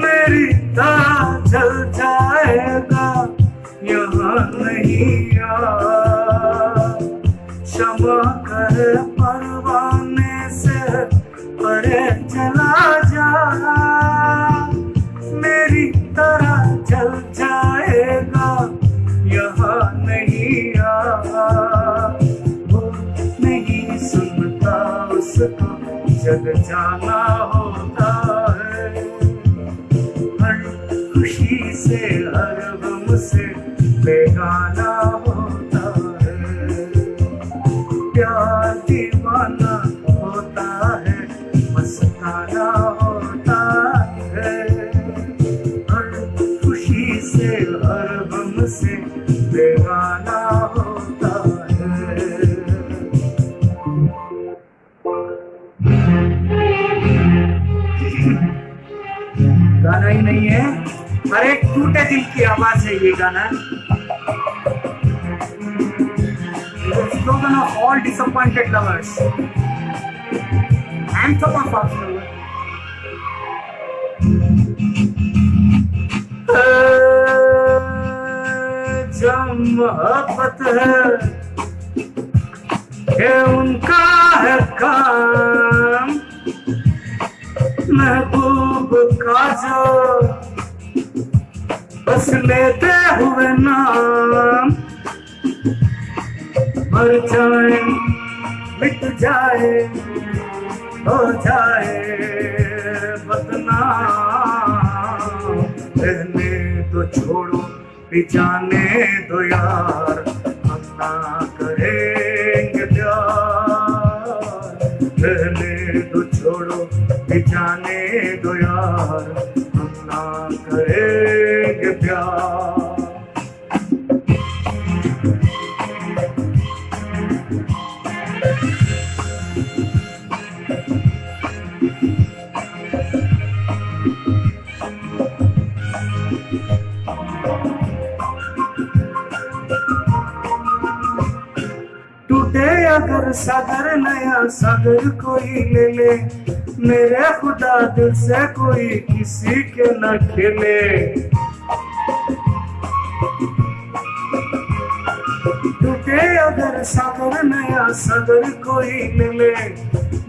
मेरी तरह जल जाएगा यहाँ नहीं आ। क्षमा कर परवाने से परे चला जा, मेरी तरह जल जाएगा यहाँ नहीं आ। वो नहीं सुनता उसको जग जाना होता है, हर खुशी से हर गम से बेगाना होता है। प्यार दीवाना होता है, मस्ताना होता है, हर खुशी से हर गम से बेगाना होता है। गाना ही नहीं है, हर एक टूटे दिल की आवाज है ये गाना। Slogan of all disappointed lovers, anthem of our lovers. जब मोहब्बत है ये उनका है काम, महबूब का जो बस लेते हुए नाम, मर जाए मिट जाए हो जाए बदनाम, रहने तो छोड़ो भी जाने दो यार, हम ना करेंगे प्यार। रहने तो छोड़ो भी जाने दो यार, हम ना करेंगे प्यार। टूटे अगर सागर नया सागर कोई ले ले, मेरे खुदा दिल से कोई किसी के न खेले। टूटे अगर सागर नया सागर कोई ले ले,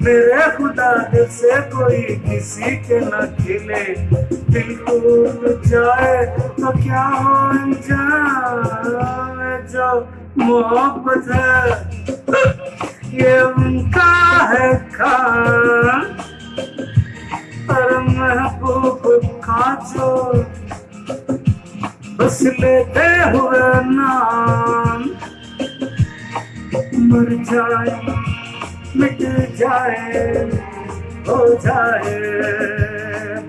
मेरे खुदा दिल से कोई किसी के न खेले। दिल टूट जाए तो क्या हो जाए, जो मोहब्बत है ये उनका है काम, पर महबूब का जो बस लेते हुए नाम, मर जाए मिट जाए हो जाए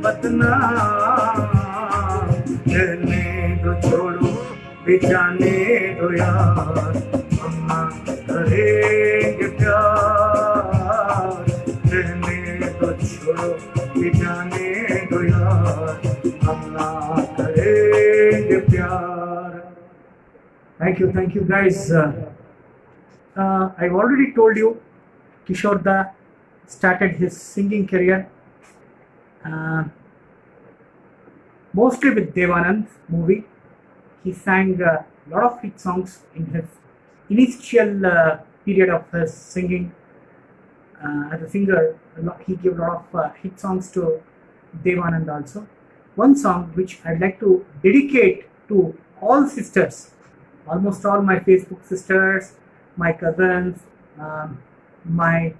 बदनाम। रहने दो छोड़ो भी जाने दो यार, हम ना करेंगे प्यार। रहने दो छोड़ो भी जाने दो यार, हम ना करेंगे प्यार। Thank you guys. I've already told you Kishore Da started his singing career mostly with Devanand movie. He sang a lot of hit songs in his initial period of his singing as a singer. He gave a lot of hit songs to Devanand also. One song which I'd like to dedicate to all sisters, almost all my Facebook sisters, my cousins, my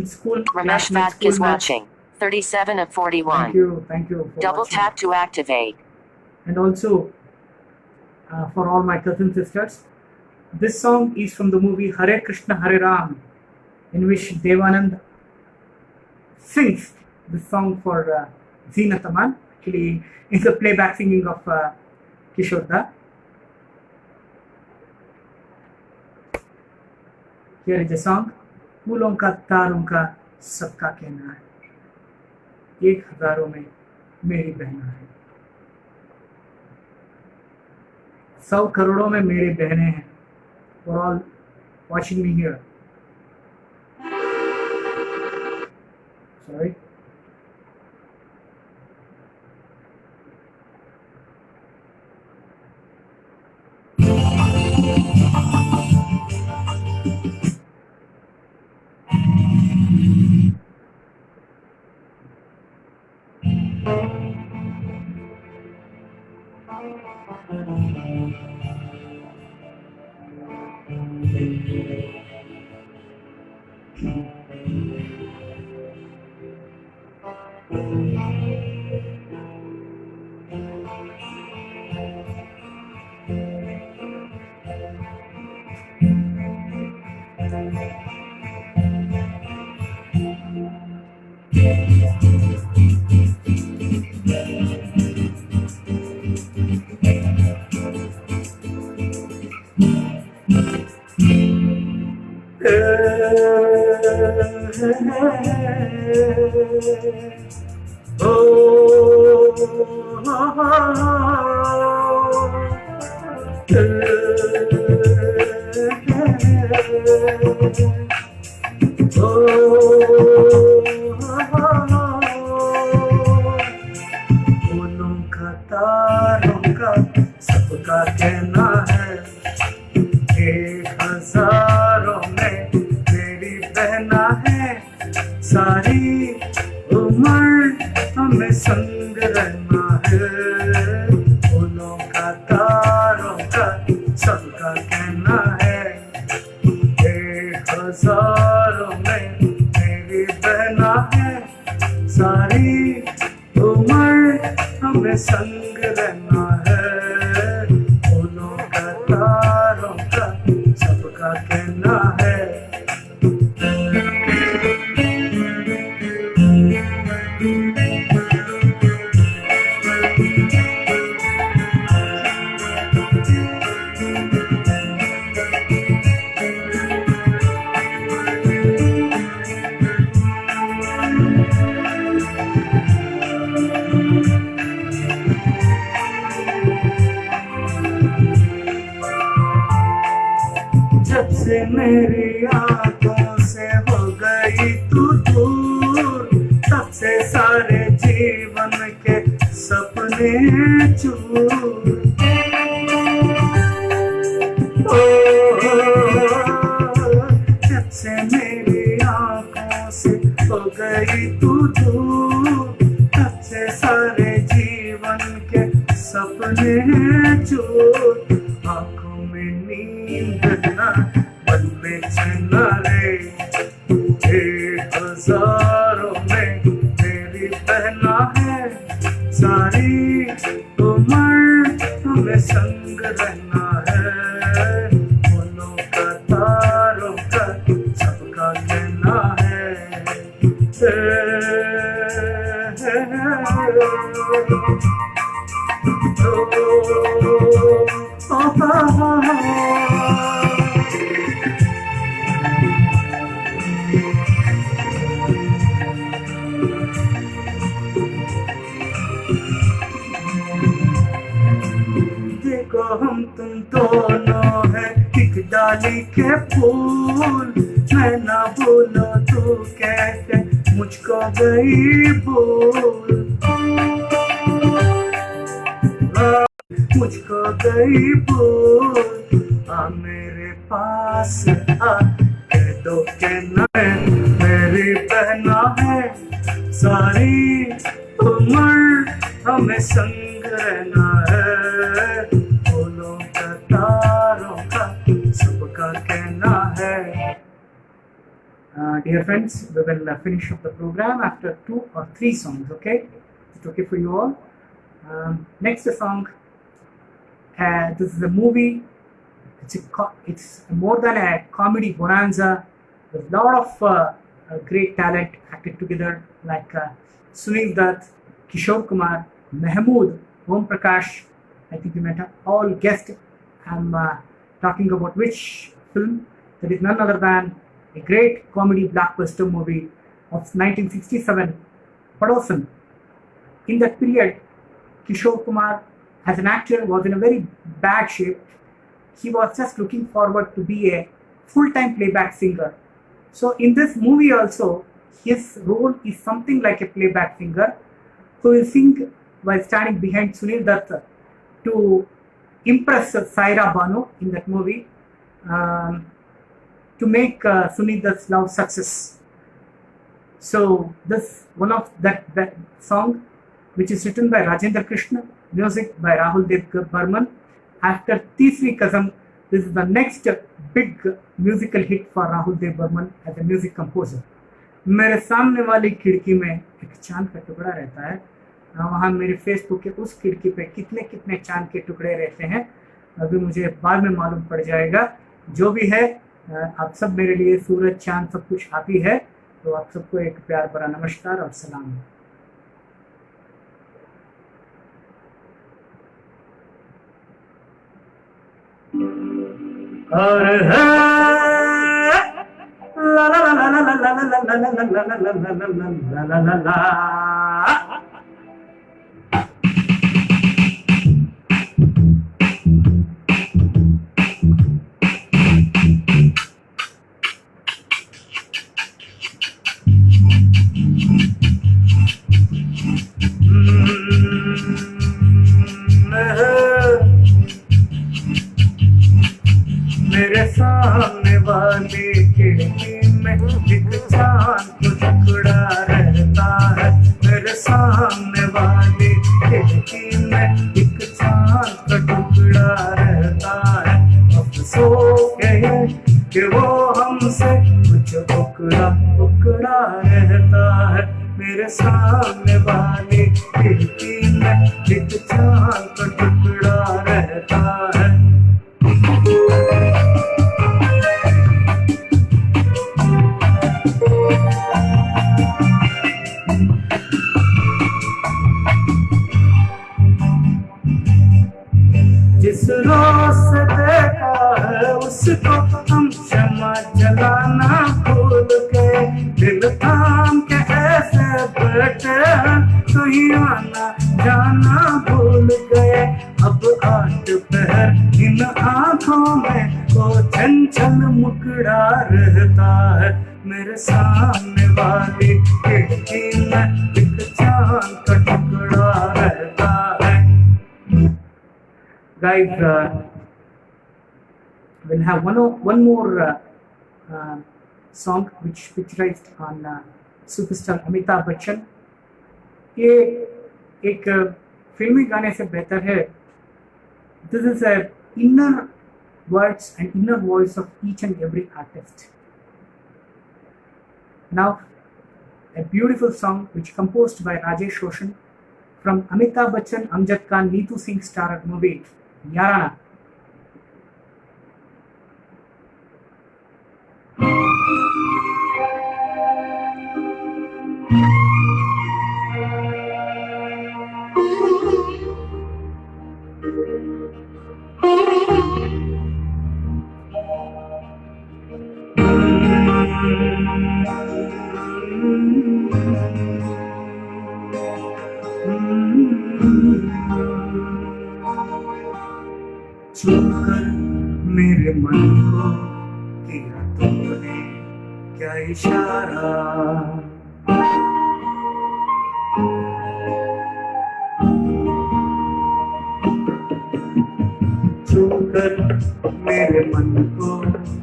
school Ramesh classmates, Vatk is schoolmates. watching. 37 of 41. Thank you for Double watching. tap to activate. And also for all my cousin sisters. This song is from the movie Hare Krishna Hare Ram, in which Devanand sings this song for Zeenat Aman. Actually, it's a playback singing of Kishore Da. Here is a song. फूलों का तारों का सबका कहना है, एक हजारों में मेरी बहना है। 100 करोड़ों में मेरी बहनें हैं, watching me here. Sorry. फूलों का तारों का सबका कहना है, एक हजारों में मेरी बहना है, सारी उम्र हमें संग रहना है। फूलों का तारों का सबका कहना है, एक हजारों में मेरी बहना है, सारी उम्र हमें संग रहना है। फूलों का तारों का सबका कहना है। जब से मेरी आंखों से हो गई तू दूर, तब से सारे जीवन के सपने चूर। जब से मेरी आंखों से हो गई तू दूर, तब से सारे जीवन के सपने चूर। आंखों में नींद ना, मन में चैन रे, एक हजारों में मेरी बहना है, सारी उम्र हमें संग रहना है। फूलों का तारों का सबका कहना है। देखो हम तुम दोनों है एक डाली के फूल, मैं ना भूलो तू कैसे मुझको गई भूल। मुझको गई भूल, आ मेरे पास आ, कह दो के न मेरी बहना है, सारी उम्र हमें संग रहना है। फूलों का तारों का सबका कहना है। Dear friends, we will finish up the program after 2 or 3 songs, okay? It's okay for you all? Next song, this is a movie. It's more than a comedy bonanza. There's a lot of great talent acted together, like Sunil Dutt, Kishore Kumar, Mahmood, Om Prakash. I think you met all guessed. I'm talking about which film? That is none other than a great comedy blockbuster movie of 1967, Padoosan. In that period, Kishore Kumar, as an actor, was in a very bad shape. He was just looking forward to be a full-time playback singer. So in this movie also, his role is something like a playback singer who will sing while standing behind Sunil Dutt to impress Saira Banu in that movie, to make Sunil Dutt's love success. So this one of that song, which is written by Rajendra Krishna, music by Rahul Dev Burman. After Teesri Kasam, this is the next big musical hit for Rahul Dev Burman as a music composer. मेरे सामने वाली खिड़की में एक चांद का टुकड़ा रहता है, वहाँ मेरे फेसबुक के उस खिड़की पे कितने कितने चांद के टुकड़े रहते हैं अभी मुझे बाद में मालूम पड़ जाएगा। जो भी है, आप सब मेरे लिए सूरज चांद सब कुछ आप ही है। तो आप सबको एक प्यार भरा नमस्कार और सलाम। और ला ला ला ला ला ला ला ला ला ला ला ला ला। मेरे सामने वाली खिड़की में एक चांद को टुकड़ा रहता है। मेरे सामने वाली खिड़की में एक चांद का टुकड़ा रहता है। अफसोस है कि वो हमसे कुछ उकड़ा उकड़ा रहता है। मेरे सामने वाली खिड़की में एक चांद का टुकड़ा रहता है। जिस रोज से देखा है उसको हम क्षमा जलाना भूल गए। दिल थाम के ऐसे बैठे तो ही आना जाना भूल गए। अब आठ पहर इन आंखों में को चंचल मुकड़ा रहता है। मेरे सामने वाली खिड़की में एक चांद का टुकड़ा रहता है। Guys, we'll have one more song which picturized on superstar Amitabh Bachchan. ये एक फिल्मी गाने से बेहतर है। This is a inner words and inner voice of each and every artist. Now, a beautiful song which composed by Rajesh Roshan from Amitabh Bachchan, Amjad Khan, Neetu Singh starred movie Yarana. छूकर मेरे मन को किया तुमने क्या इशारा। छूकर मेरे मन को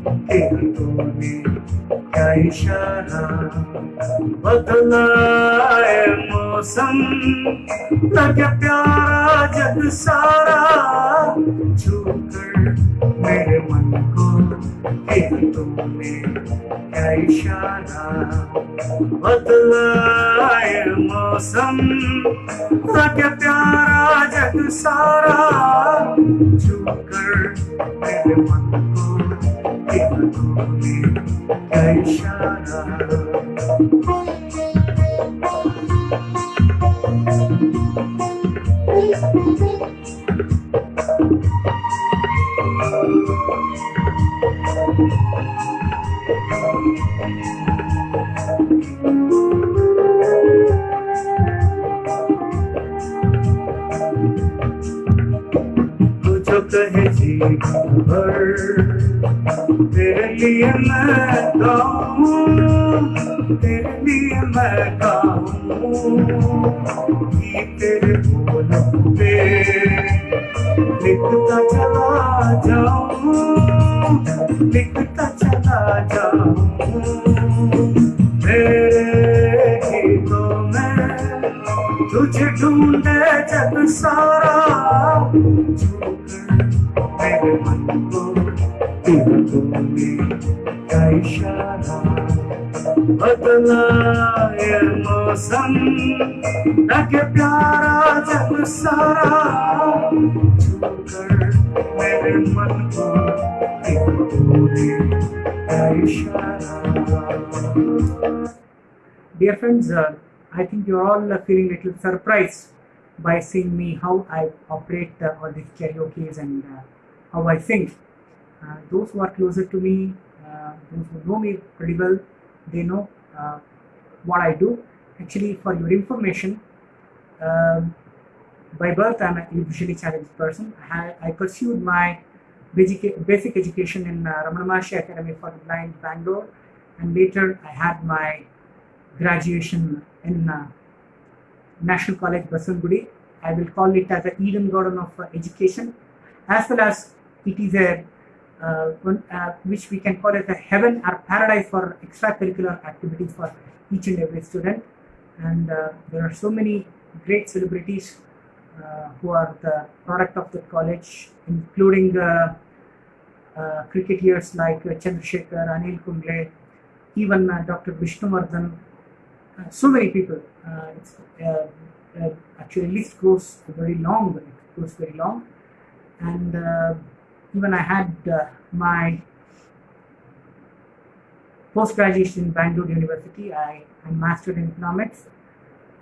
किया तुमने क्या इशारा। बदलाए मौसम लगे प्यारा जग सारा। छूकर मेरे मन को किया तुमने क्या इशारा। बदलाए मौसम लगे प्यारा जग सारा। छूकर मेरे मन को किया तुमने क्या इशारा। जो कहे जी भर तेरे लिए मैं गाऊं, तेरे लिए मैं गाऊं, ये तेरे बोलों पे लिखता चला जाऊं, लिखता चला जाऊं, मेरे गीतों में तुझे ढूंढे जग सारा, मेरे मन को तूने क्या इशारा, बदला ये मौसम लगे प्यारा जग सारा, छूकर मेरे मन को तूने क्या इशारा. Dear friends, I think you're all feeling a little surprised by seeing me how I operate all these karaoke's and how I sing. Those who are closer to me, those who know me pretty well, they know what I do. Actually, for your information, by birth I'm a visually challenged person. I pursued my basic education in Ramana Maharshi Academy for the Blind, Bangalore, and later I had my graduation in National College, Baswangudi. I will call it as a Eden Garden of education, as well as it is a which we can call it a heaven or paradise for extracurricular activities for each and every student. And there are so many great celebrities who are the product of the college, including cricketers like Chandrasekhar, Anil Kumble, even Dr. Vishnuvardhan. So many people. Actually, list goes very long. It goes very long, and even I had my post-graduation in Bangalore University. I mastered in economics,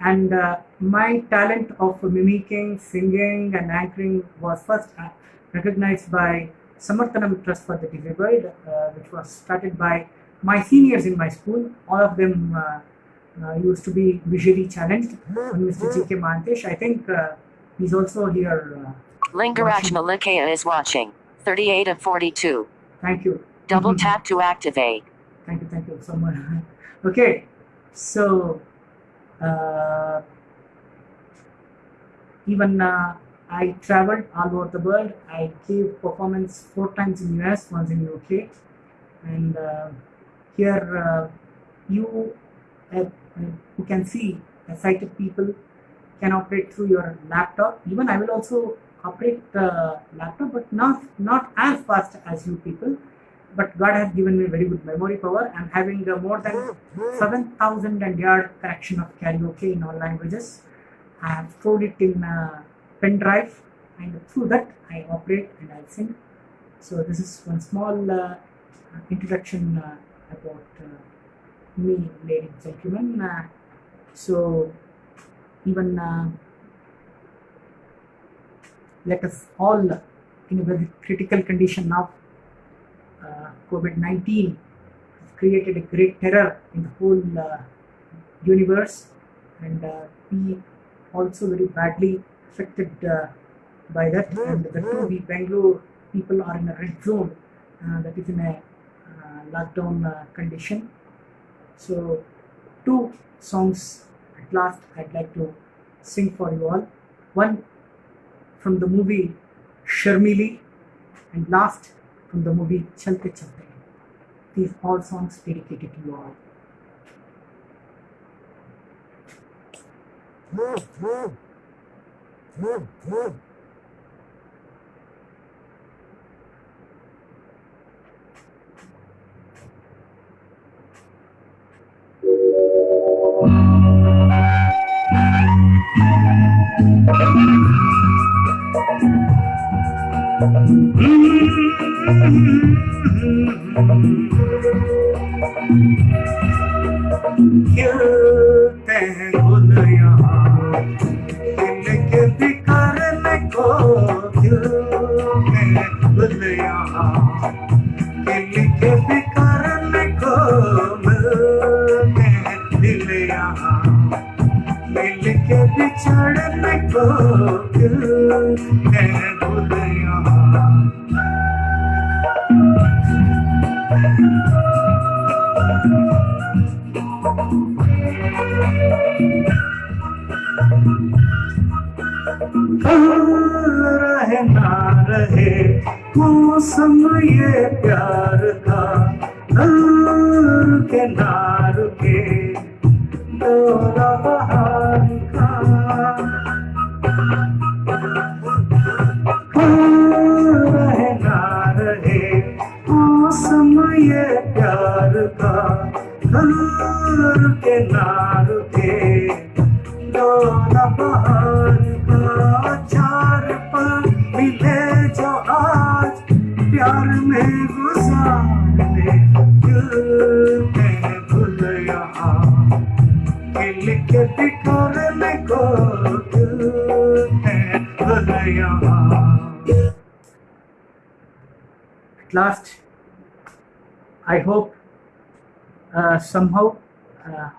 and my talent of mimicking, singing, and anchoring was first recognized by Samarthanam Trust for the Disabled, which was started by my seniors in my school. All of them used to be visually challenged. Mr. G.K. Mantesh, I think he's also here. Lingaraj Malikaya is watching. 38 of 42. Thank you. Double tap to activate. Thank you so much. Okay, so even I traveled all over the world. I gave performance 4 times in US, once in UK, and here you who can see, sighted people can operate through your laptop. Even I will also operate the laptop, but not as fast as you people. But God has given me very good memory power. I'm having more than 7,000 and yard collection of karaoke in all languages. I have stored it in a pen drive, and through that I operate and I sing. So this is one small introduction about me, ladies and gentlemen. So even let us all in a very critical condition now. COVID-19 has created a great terror in the whole universe, and we also very badly affected by that. And the two, we Bangalore people are in a red zone, that is in a lockdown condition. So 2 songs at last I'd like to sing for you all. One from the movie Sharmili, and last from the movie Chalte Chalte. These all songs dedicated to you all. खिलते हैं गुल यहाँ दिल के बिखरने को, खिलते हैं गुल यहाँ दिल के बिखरने को, मिलते हैं दिल यहाँ मिल के बिछड़ने को, खिलते हैं गुल यहाँ. रहे ना रहे मौसम ये प्यार का, रुके ना रुके दौरा बहार का। रहे ना रहे मौसम ये प्यार का, रुके ना रुके दौरा बहार का। चार पल मिले जो आज प्यार में गुजार दे, दिल में भूल यहाँ खिल के बिखरने को, दिल में भूल यहाँ। At last, I hope somehow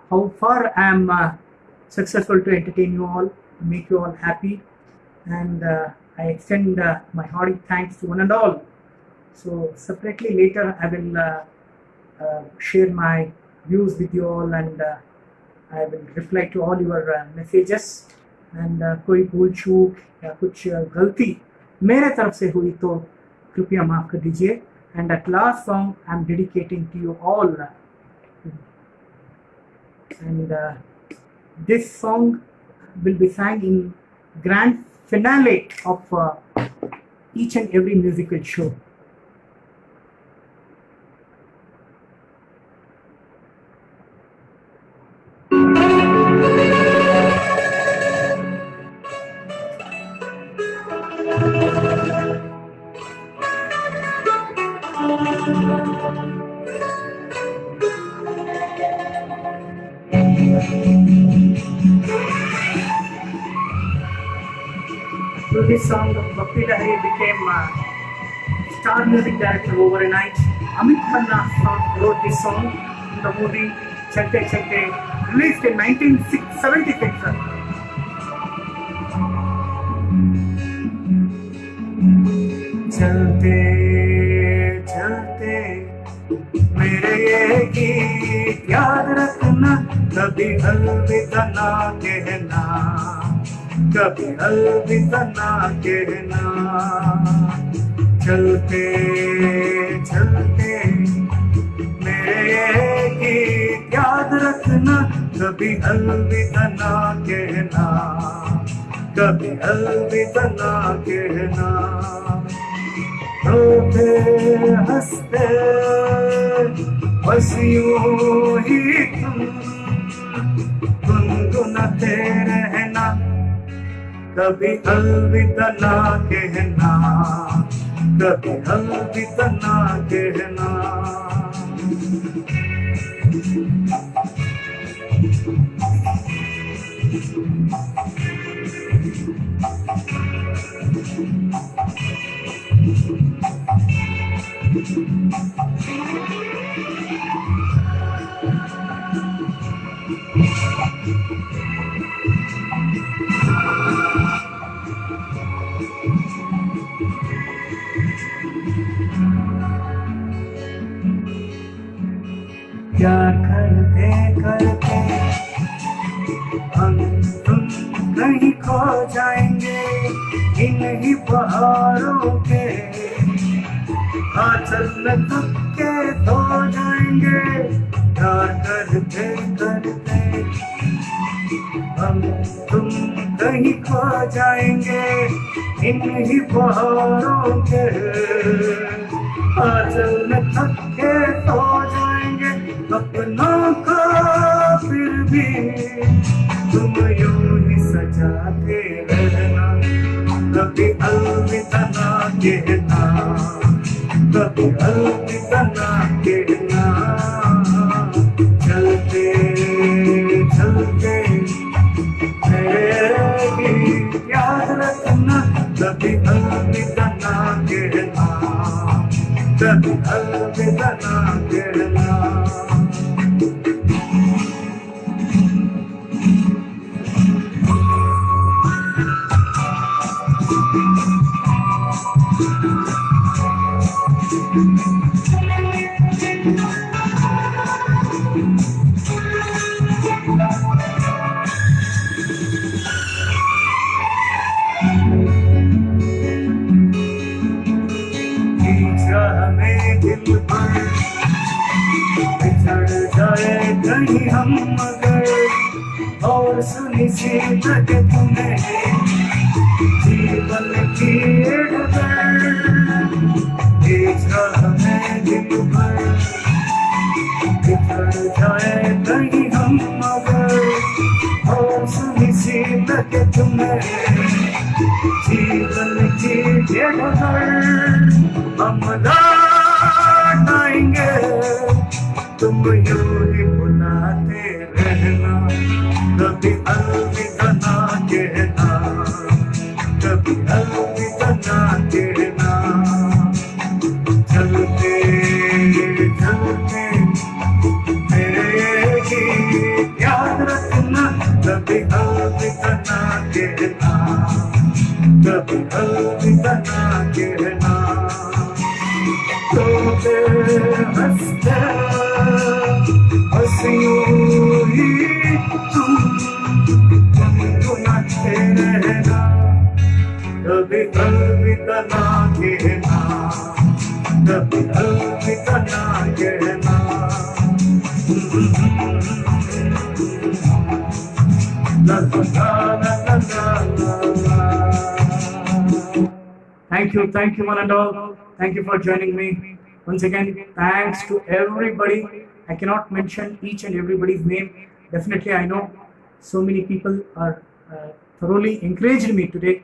how far I am successful to entertain you all, make you all happy, and I extend my hearty thanks to one and all. So separately later I will share my views with you all, and I will reply to all your messages, and कोई भूल चूक या कुछ गलती मेरे तरफ से हुई तो कृपया माफ कर दीजिए. And at last song I am dedicating to you all, and this song will be sang in grand finale of each and every musical show. Through this song, Bhakti Lahari became star music director overnight. Amit Khanna wrote this song in the movie Chalte Chalte, released in 1976. चलते चलते मेरे ये गीत याद रखना, कभी अलविदा ना कहना, कभी अलविदा ना कहना. चलते चलते मेरे ये गीत याद रखना, कभी अलविदा ना कहना, कभी अलविदा ना कहना. रोते हंसते बस यूं ही तुम गुनगुनाते रहना, कभी अलविदा ना कहना, कभी अलविदा ना कहना. क्या करते करते हम तुम कहीं खो जाएंगे इन ही पहाड़ों के आंचल में थके सो जाएंगे. प्यार करते करते हम तुम कहीं खो जाएंगे इन ही पहाड़ों के आंचल में थके सो जाएंगे. अपनों को फिर भी तुम यूं ही सजाते रहना, कभी अलविदा ना कहना, कभी अलविदा ना कहना. चलते चलते मेरे गीत याद रखना, कभी अलविदा ना कहना, कभी अलविदा ना कहना. कहीं हम मगर और सुनी सी लगे तुम्हें जीवन की ये डगर इस राह में दिन भर बिखर जाए कहीं हम मगर और सुनी सी लगे तुम्हें जीवन की ये डगर हम लौट आएंगे तुम यूं ही बुलाते रहना कभी अलविदा ना कहना कभी अलविदा ना कहना चलते चलते मेरे गीत याद रखना कभी अलविदा ना कहना कभी अलविदा ना कहना रोते हंसते हंसियों ही तुम गुनगुनाते रहना कभी अलविदा ना कहना कभी अलविदा ना कहना ला ला ला ला ला। Thank you, one and all. Thank you for joining me. Once again, thanks to everybody. I cannot mention each and everybody's name. Definitely, I know so many people are thoroughly encouraged me today,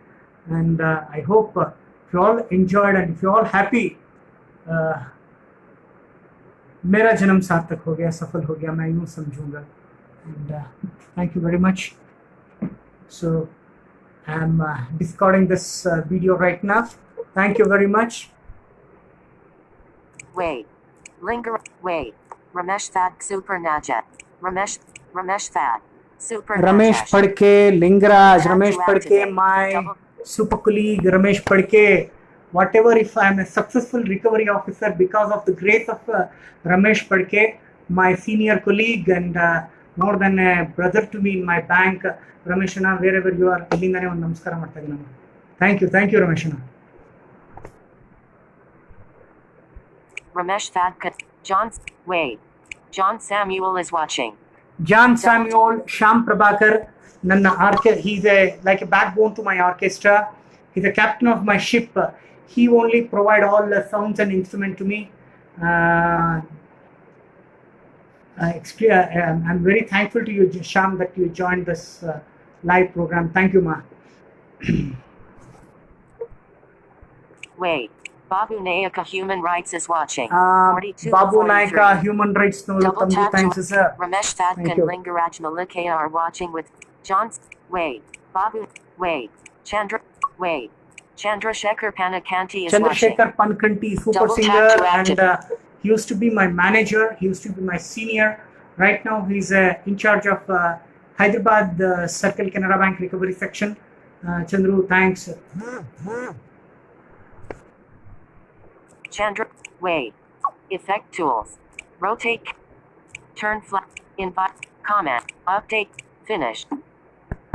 and I hope if you all enjoyed and if you all happy, मेरा जन्म सार्थक हो गया, सफल हो गया, मैं यूँ समझूंगा. And thank you very much. So I'm discarding this video right now. Thank you very much. Wait. Linger. Wait. Ramesh Thad Super Najat. Ramesh Thad Super Ramesh Nagesh. Padke, Lingaraj, Time Ramesh to Padke, activate. my Double- super colleague Ramesh Padke. Whatever, if I'm a successful recovery officer because of the grace of Ramesh Padke, my senior colleague and more than a brother to me in my bank, Rameshana, wherever you are, ಇಲ್ಲಿಂದಾನೆ ಒಂದು ನಮಸ್ಕಾರ ಮಾಡ್ತಾ ಇದ್ದೀನಿ ನಾನು. Thank you Rameshana. Ramesh Thad John Samuel is watching. John Samuel, Sham Prabhakar, Nanna he's like a backbone to my orchestra. He's a captain of my ship. He only provide all the sounds and instrument to me. I'm very thankful to you, Sham, that you joined this live program. Thank you, Ma. Wait. Babu Nayaka Human Rights is watching. 42 Babu 43. Naika, Human Rights no Double tap thanks, to sir. Ramesh Thank Thadkan you. Lingaraj Malika are watching with John. Wait. Babu. Wait. Chandrasekhar Panakanti is watching. Chandrasekhar Pankanti, super Double tap singer, to and he used to be my manager. He used to be my senior. Right now, he's in charge of Hyderabad Circle Canara Bank Recovery Section. Chandru, thanks. Wait. Effect tools. Rotate. Turn flat. Invite. Comment. Update. Finish.